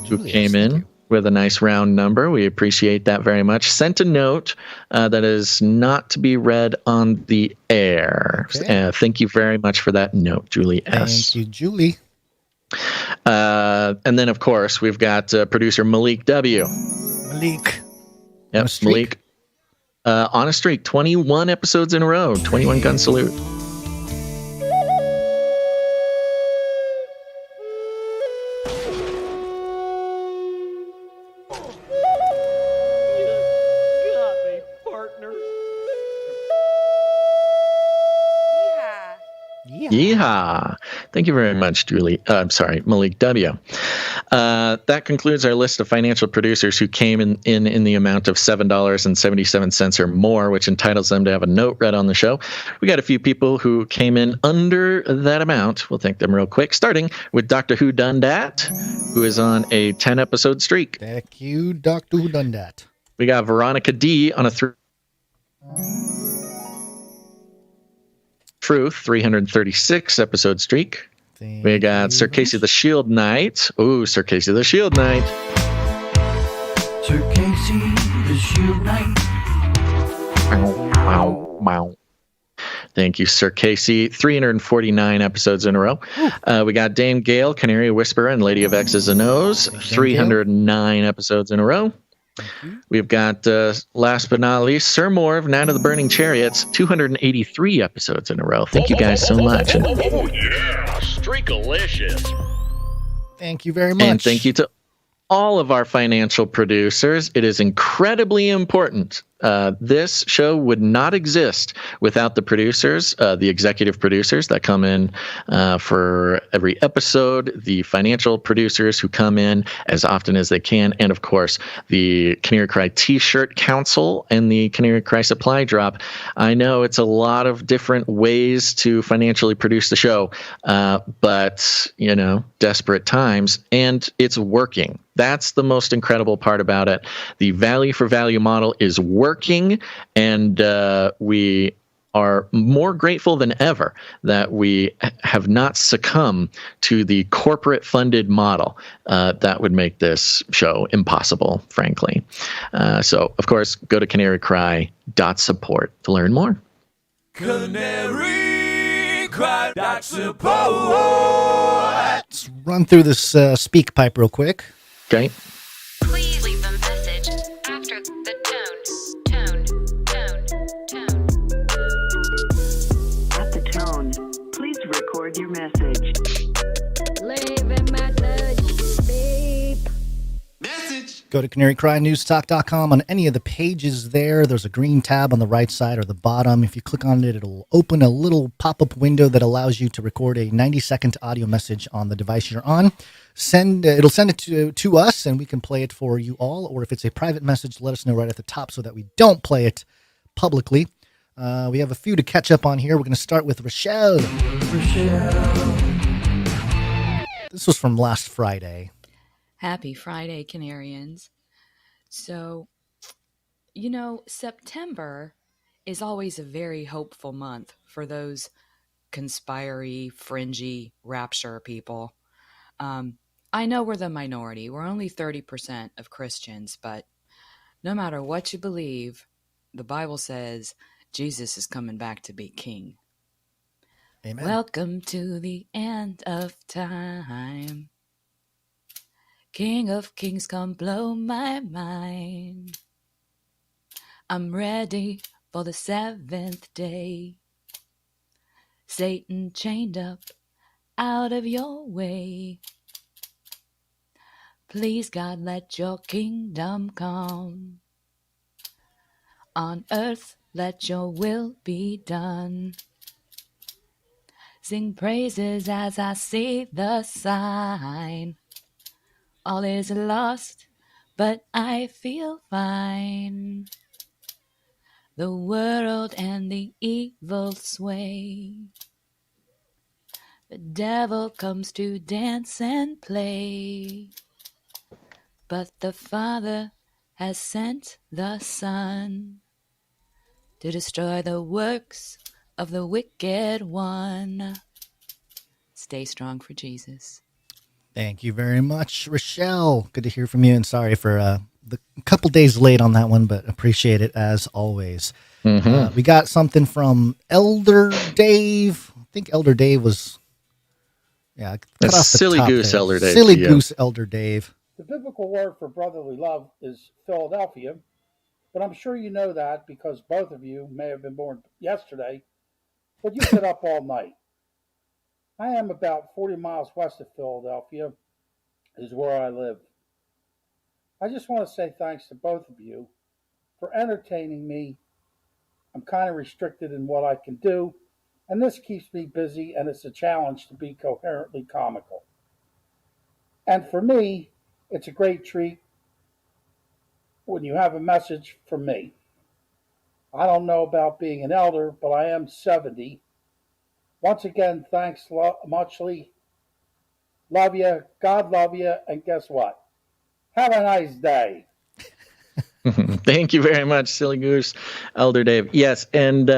who came in with a nice round number. We appreciate that very much. Sent a note that is not to be read on the air. Okay. Thank you very much for that note, Julie S. Thank you, Julie. And then, of course, we've got producer Malik W. Malik. Yep, Malik. On a streak, 21 episodes in a row, 21 gun salute. Yeehaw. Thank you very much, Julie. Malik W. That concludes our list of financial producers who came in the amount of $7.77 or more, which entitles them to have a note read on the show. We got a few people who came in under that amount. We'll thank them real quick, starting with Dr. Who Done Dat, who is on a 10-episode streak. Thank you, Dr. Who Done Dat. We got Veronica D on a Truth 336 episode streak. We got Sir Casey the Shield Knight. Ooh, Sir Casey the Shield Knight. Sir Casey the Shield Knight. Wow. Thank you, Sir Casey. 349 episodes in a row. We got Dame Gale, Canary Whisperer, and Lady of X's and O's. 309 episodes in a row. We've got, last but not least, Sir Moore of Night of the Burning Chariots, 283 episodes in a row. Thank you guys so much. Yeah, Streakalicious. Thank you very much. And thank you to all of our financial producers. It is incredibly important. This show would not exist without the producers, the executive producers that come in for every episode, the financial producers who come in as often as they can, and of course, the Canary Cry T-shirt Council and the Canary Cry Supply Drop. I know it's a lot of different ways to financially produce the show, but, desperate times, and it's working. That's the most incredible part about it. The value for value model is working, and we are more grateful than ever that we have not succumbed to the corporate funded model that would make this show impossible, frankly. So, of course, go to canarycry.support to learn more. Canarycry.support. Let's run through this speak pipe real quick. Okay. Please leave a message after the tone. At the tone, please record your message. Leave a message. Beep. Message. Go to canarycrynewstalk.com. On any of the pages there's a green tab on the right side or the bottom. If you click on it, it'll open a little pop-up window that allows you to record a 90-second audio message on the device you're on. It'll send it to us, and we can play it for you all. Or if it's a private message, let us know right at the top so that we don't play it publicly. We have a few to catch up on here. We're going to start with Rochelle. This was from last Friday. Happy Friday, Canarians. So, September is always a very hopeful month for those conspiry, fringy, rapture people. I know we're the minority. We're only 30% of Christians, but no matter what you believe, the Bible says Jesus is coming back to be king. Amen. Welcome to the end of time. King of kings, come blow my mind. I'm ready for the seventh day. Satan chained up out of your way. Please, God, let your kingdom come. On earth, let your will be done. Sing praises as I see the sign. All is lost, but I feel fine. The world and the evil sway. The devil comes to dance and play. But the Father has sent the Son to destroy the works of the wicked one. Stay strong for Jesus. Thank you very much, Rochelle. Good to hear from you, and sorry for the couple days late on that one, but appreciate it as always. Mm-hmm. We got something from Elder Dave. I think Elder Dave was, cut That's off the Silly top Goose there. Elder Dave. Silly Goose Elder Dave. The biblical word for brotherly love is Philadelphia, but I'm sure you know that because both of you may have been born yesterday, but you sit up all night. I am about 40 miles west of Philadelphia, is where I live. I just want to say thanks to both of you for entertaining me. I'm kind of restricted in what I can do, and this keeps me busy, and it's a challenge to be coherently comical. And for me, it's a great treat when you have a message from me. I don't know about being an elder, but I am 70. Once again, thanks muchly. Love you. God love you. And guess what? Have a nice day. Thank you very much, Silly Goose Elder Dave. Yes, and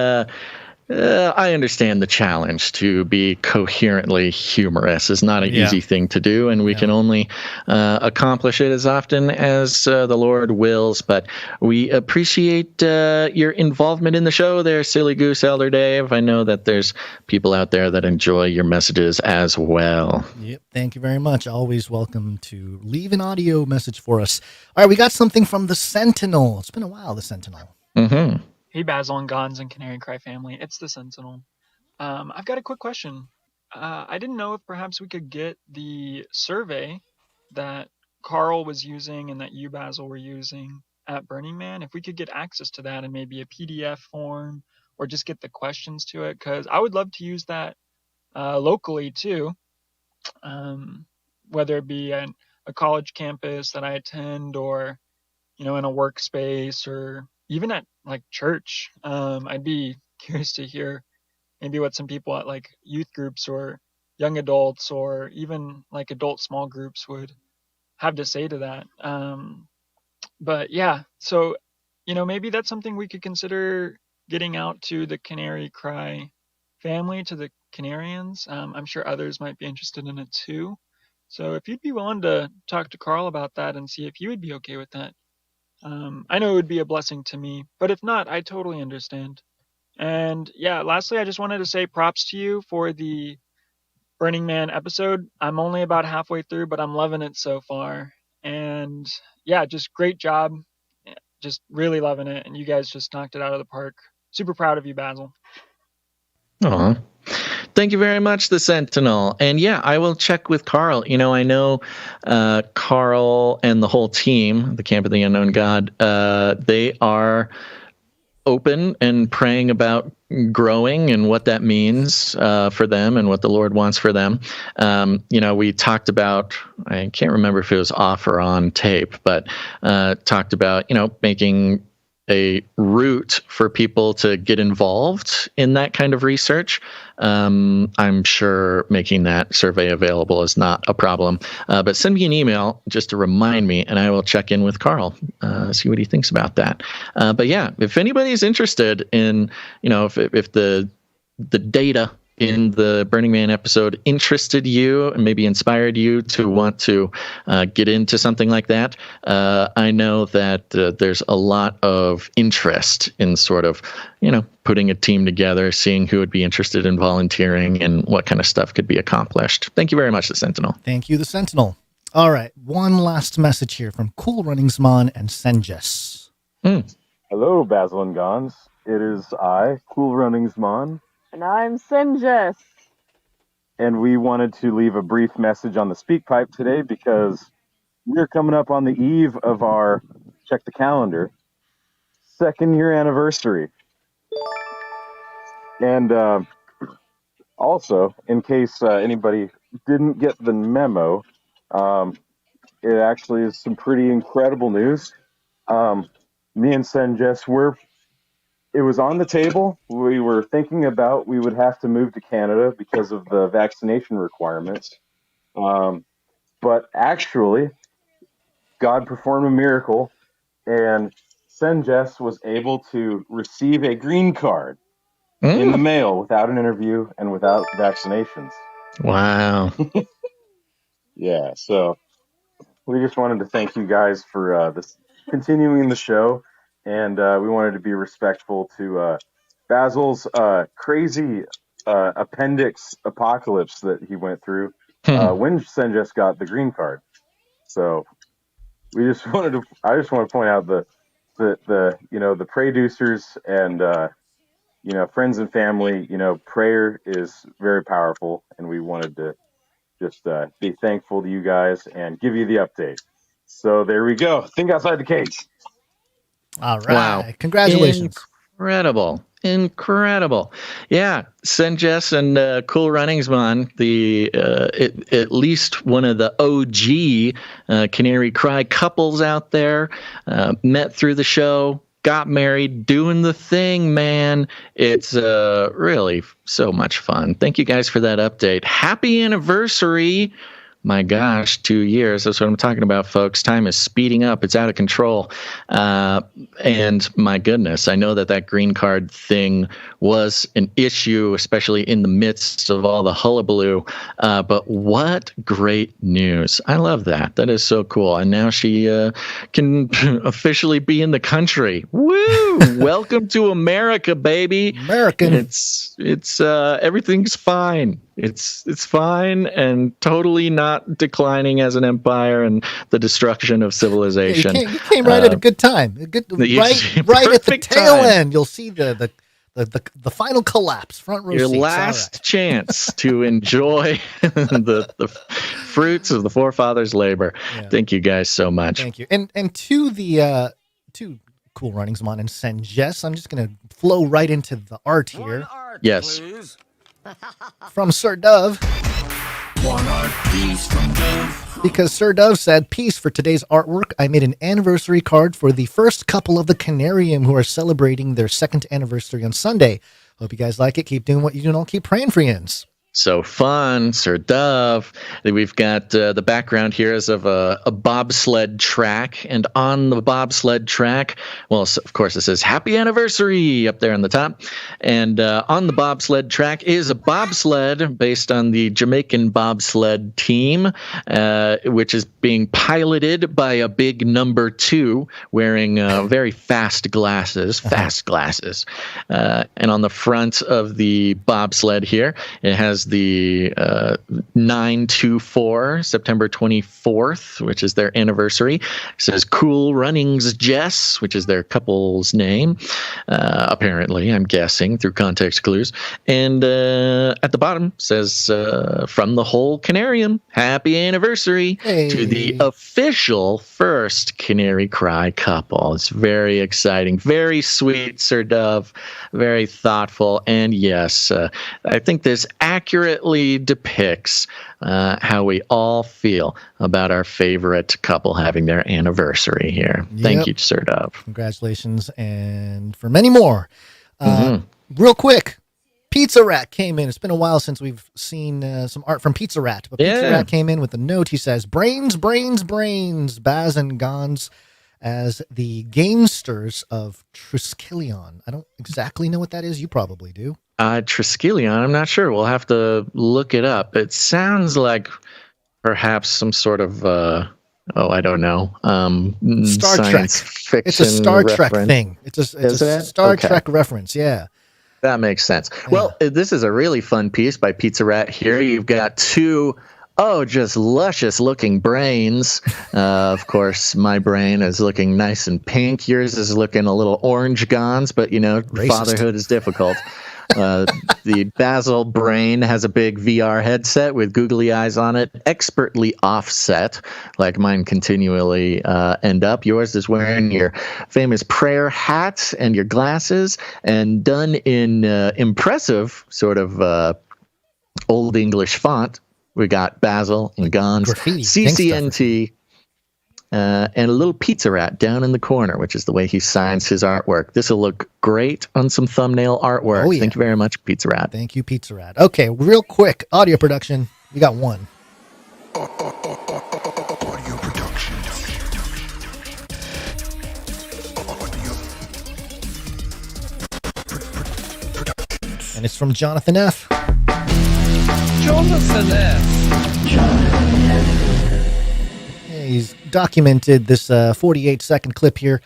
I understand the challenge to be coherently humorous is not an easy thing to do, and we can only accomplish it as often as the Lord wills. But we appreciate your involvement in the show there, Silly Goose Elder Dave. I know that there's people out there that enjoy your messages as well. Yep, thank you very much. Always welcome to leave an audio message for us. All right, we got something from the Sentinel. It's been a while, the Sentinel. Mm-hmm. Hey, Basil and Gons and Canary Cry family, it's the Sentinel. I've got a quick question. I didn't know if perhaps we could get the survey that Carl was using and that you, Basil, were using at Burning Man, if we could get access to that in maybe a PDF form or just get the questions to it, because I would love to use that locally too, whether it be at a college campus that I attend or, in a workspace or even at like church. I'd be curious to hear maybe what some people at like youth groups or young adults or even like adult small groups would have to say to that. But yeah, so, maybe that's something we could consider getting out to the Canary Cry family, to the Canarians. I'm sure others might be interested in it too. So if you'd be willing to talk to Carl about that and see if he would be okay with that. I know it would be a blessing to me, but if not, I totally understand. And yeah, lastly, I just wanted to say props to you for the Burning Man episode. I'm only about halfway through, but I'm loving it so far. And yeah, just great job. Just really loving it. And you guys just knocked it out of the park. Super proud of you, Basil. Aw. Thank you very much, the Sentinel. And yeah, I will check with Carl. I know Carl and the whole team, the Camp of the Unknown God, they are open and praying about growing and what that means for them and what the Lord wants for them. We talked about, I can't remember if it was off or on tape, but talked about, making a route for people to get involved in that kind of research. I'm sure making that survey available is not a problem. But send me an email just to remind me, and I will check in with Carl, see what he thinks about that. But yeah, if anybody's interested in, if the data in the Burning Man episode interested you and maybe inspired you to want to get into something like that, I know that there's a lot of interest in sort of, putting a team together, seeing who would be interested in volunteering and what kind of stuff could be accomplished. Thank you very much, the Sentinel. Thank you, the Sentinel. All right, one last message here from Cool Runningsman and Senjus. Hello, Basil and Gons. It is I, Cool Runningsman. And I'm Senjus. And we wanted to leave a brief message on the speak pipe today because we're coming up on the eve of our, check the calendar, 2nd year anniversary. And also, in case anybody didn't get the memo, it actually is some pretty incredible news. Me and Senjess, it was on the table. We were thinking about we would have to move to Canada because of the vaccination requirements. But actually, God performed a miracle, and Senjess was able to receive a green card in the mail without an interview and without vaccinations. Wow. Yeah, so we just wanted to thank you guys for this continuing the show, and we wanted to be respectful to Basil's crazy appendix apocalypse that he went through when Senjess got the green card. So I just want to point out the producers and friends and family. Prayer is very powerful, and we wanted to just be thankful to you guys and give you the update. So there we go. Think outside the cage. All right. Wow. Congratulations. Incredible. Yeah. Senjess and Cool Runnings Man, at least one of the OG Canary Cry couples out there, met through the show, got married, doing the thing, man. It's really so much fun. Thank you guys for that update. Happy anniversary. My gosh, 2 years. That's what I'm talking about, folks. Time is speeding up. It's out of control. And my goodness, I know that green card thing was an issue, especially in the midst of all the hullabaloo. But what great news. I love that. That is so cool. And now she can officially be in the country. Woo! Welcome to America, baby. American. It's everything's fine. It's fine and totally not declining as an empire and the destruction of civilization. You came right at a good time. Right at the tail end. You'll see the final collapse. Front row Your seats. last chance to enjoy the fruits of the forefathers' labor. Yeah. Thank you guys so much. Thank you. And to the to Cool Runnings Man and Senjess, I'm just going to flow right into the art here. Yes. Please. From Sir Dove. One art piece from Dove. Because Sir Dove said, peace for today's artwork. I made an anniversary card for the first couple of the Canarium who are celebrating their 2nd anniversary on Sunday. Hope you guys like it. Keep doing what you do and I'll keep praying for yins. So fun, Sir Dove. We've got the background here is of a bobsled track, and on the bobsled track, well, of course, it says "Happy Anniversary" up there on the top, and on the bobsled track is a bobsled based on the Jamaican bobsled team, which is being piloted by a big number 2 wearing very fast glasses, and on the front of the bobsled here, it has the 924, September 24th, which is their anniversary. It says Cool Runnings Jess, which is their couple's name, apparently, I'm guessing, through context clues. And at the bottom says, from the whole Canarium, happy anniversary to the official first Canary Cry couple. It's very exciting, very sweet, Sir Dove, very thoughtful. And yes, I think this accurately depicts how we all feel about our favorite couple having their anniversary here. Yep. Thank you, Sir Dove. Congratulations, and for many more. Real quick, Pizza Rat came in. It's been a while since we've seen some art from Pizza Rat, but Pizza Rat came in with a note. He says, brains, Baz and Gons as the gamesters of Triskelion. I don't exactly know what that is. You probably do. Triskelion, I'm not sure. We'll have to look it up. It sounds like perhaps some sort of, I don't know, Star science Trek. fiction It's a Star Trek reference. thing. It's a Star Trek reference, yeah. That makes sense. Yeah. Well, this is a really fun piece by Pizza Rat here. You've got 2... just luscious looking brains. Of course, my brain is looking nice and pink. Yours is looking a little orange, Gons, but, Racist. Fatherhood is difficult. The Basil brain has a big VR headset with googly eyes on it, expertly offset, like mine continually end up. Yours is wearing your famous prayer hat and your glasses, and done in impressive sort of Old English font. We got Basil and Gons, CCNT, and a little pizza rat down in the corner, which is the way he signs his artwork. This will look great on some thumbnail artwork. Oh, yeah. Thank you very much, Pizza Rat. Thank you, Pizza Rat. Okay, real quick, audio production. We got one. Audio production. And it's from Jonathan F. Jonathan F. Yeah, he's documented this 48-second clip here.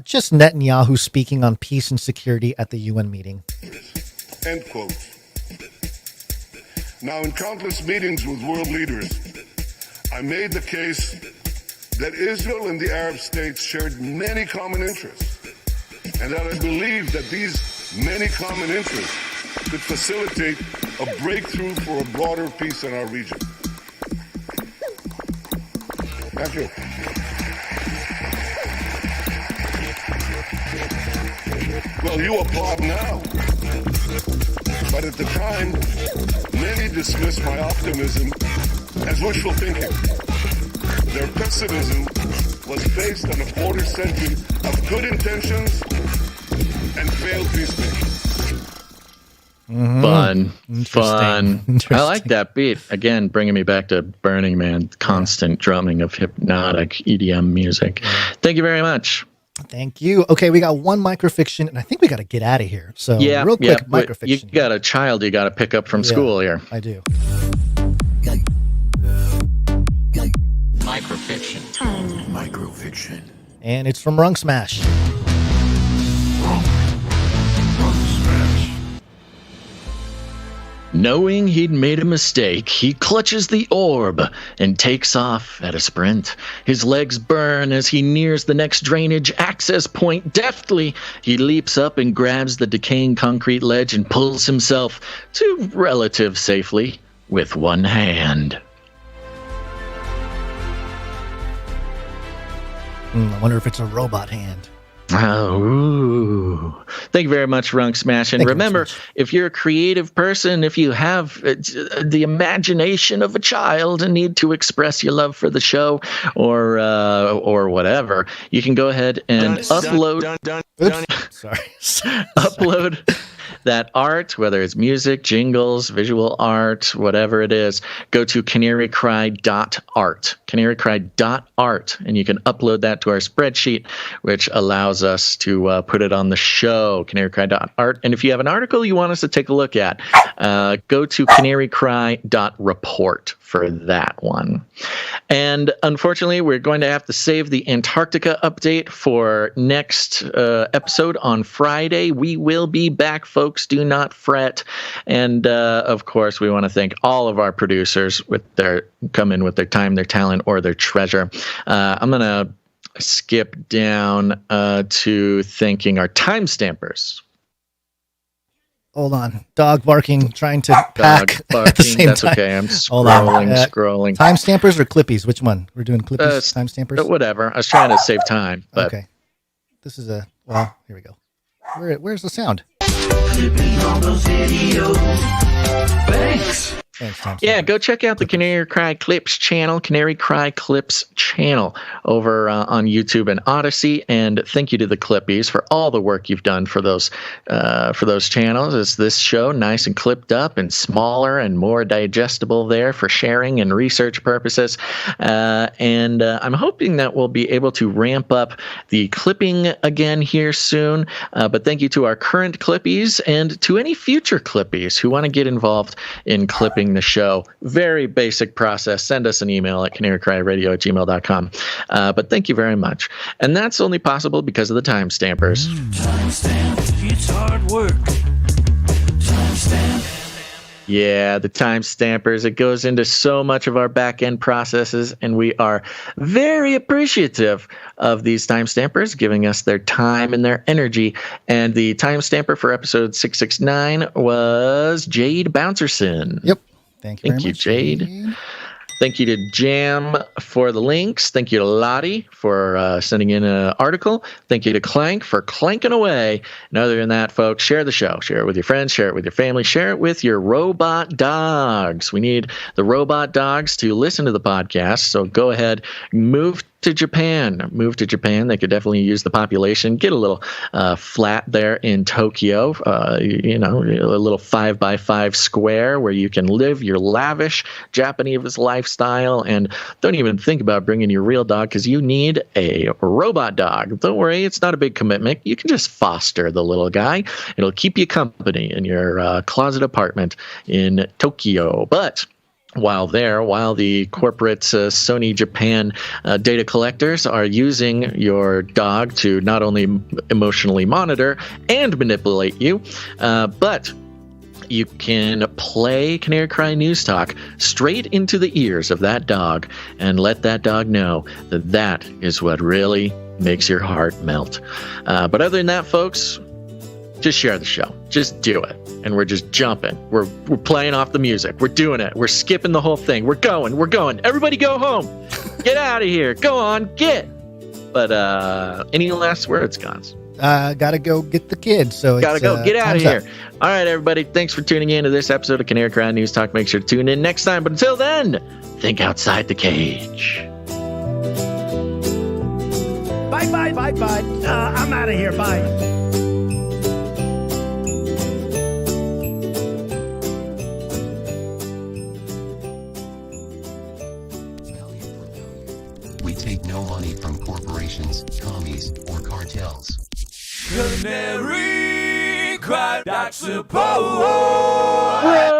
Just Netanyahu speaking on peace and security at the UN meeting. End quote. Now, in countless meetings with world leaders, I made the case that Israel and the Arab states shared many common interests, and that I believe that these many common interests could facilitate a breakthrough for a broader peace in our region. Thank you. Well, you applaud now. But at the time, many dismissed my optimism as wishful thinking. Their pessimism was based on a quarter century of good intentions and failed peacemaking. Fun. I like that beat. Again, bringing me back to Burning Man, constant drumming of hypnotic EDM music. Thank you very much. Thank you. Okay, we got one microfiction, and I think we got to get out of here. So, real quick, microfiction. You got a child you got to pick up from school here. I do. Microfiction. And it's from Rung Smash. Knowing he'd made a mistake, he clutches the orb and takes off at a sprint. His legs burn as he nears the next drainage access point. Deftly, he leaps up and grabs the decaying concrete ledge and pulls himself to relative safely with one hand. I wonder if it's a robot hand. Oh, thank you very much, Runk Smash. And remember, if you're a creative person, if you have the imagination of a child and need to express your love for the show or whatever, you can go ahead and upload. Upload that art, whether it's music, jingles, visual art, whatever it is. Go to canarycry.art, canarycry.art, and you can upload that to our spreadsheet, which allows us to put it on the show, canarycry.art. And if you have an article you want us to take a look at, go to canarycry.report for that one. And unfortunately, we're going to have to save the Antarctica update for next episode on Friday. We will be back, folks. Do not fret. And of course, we want to thank all of our producers with their time, their talent, or their treasure. I'm going to skip down to thanking our timestampers. Hold on. Dog barking, trying to pack at the same That's time. Okay. I'm scrolling. Timestampers or Clippies? Which one? We're doing Clippies, timestampers? Whatever. I was trying to save time. But. Okay. This is here we go. Where's the sound? Clipping all those videos. Thanks. Yeah, go check out the Canary Cry Clips channel, Canary Cry Clips channel over on YouTube and Odyssey. And thank you to the Clippies for all the work you've done for those channels. Is this show nice and clipped up and smaller and more digestible there for sharing and research purposes? And I'm hoping that we'll be able to ramp up the clipping again here soon. But thank you to our current Clippies and to any future Clippies who want to get involved in clipping the show. Very basic process. Send us an email at canarycryradio@gmail.com. But thank you very much. And that's only possible because of the timestampers. Timestamp, it's hard work. Timestamp. Yeah, the time stampers. It goes into so much of our back-end processes, and we are very appreciative of these time stampers giving us their time and their energy. And the time stamper for episode 669 was Jade Bouncerson. Yep. Thank you very much, Jade. Thank you to Jam for the links. Thank you to Lottie for sending in an article. Thank you to Clank for clanking away. And other than that, folks, share the show. Share it with your friends. Share it with your family. Share it with your robot dogs. We need the robot dogs to listen to the podcast. So go ahead, move to Japan. Move to Japan. They could definitely use the population. Get a little flat there in Tokyo. A little 5x5 square where you can live your lavish Japanese lifestyle, and don't even think about bringing your real dog because you need a robot dog. Don't worry, it's not a big commitment. You can just foster the little guy. It'll keep you company in your closet apartment in Tokyo. But while the corporate Sony Japan data collectors are using your dog to not only emotionally monitor and manipulate you, but you can play Canary Cry News Talk straight into the ears of that dog and let that dog know that that is what really makes your heart melt. But other than that, folks, just share the show. Just do it. And we're just jumping. We're playing off the music. We're doing it. We're skipping the whole thing. We're going. Everybody go home. Get out of here. Go on. Get. But any last words, Gons? Gotta go get the kids. So gotta go. Get out of here. Up. All right, everybody. Thanks for tuning in to this episode of Canary Cry News Talk. Make sure to tune in next time. But until then, think outside the cage. Bye. I'm out of here. Bye. Take no money from corporations, commies, or cartels. Canary cry, that's a power.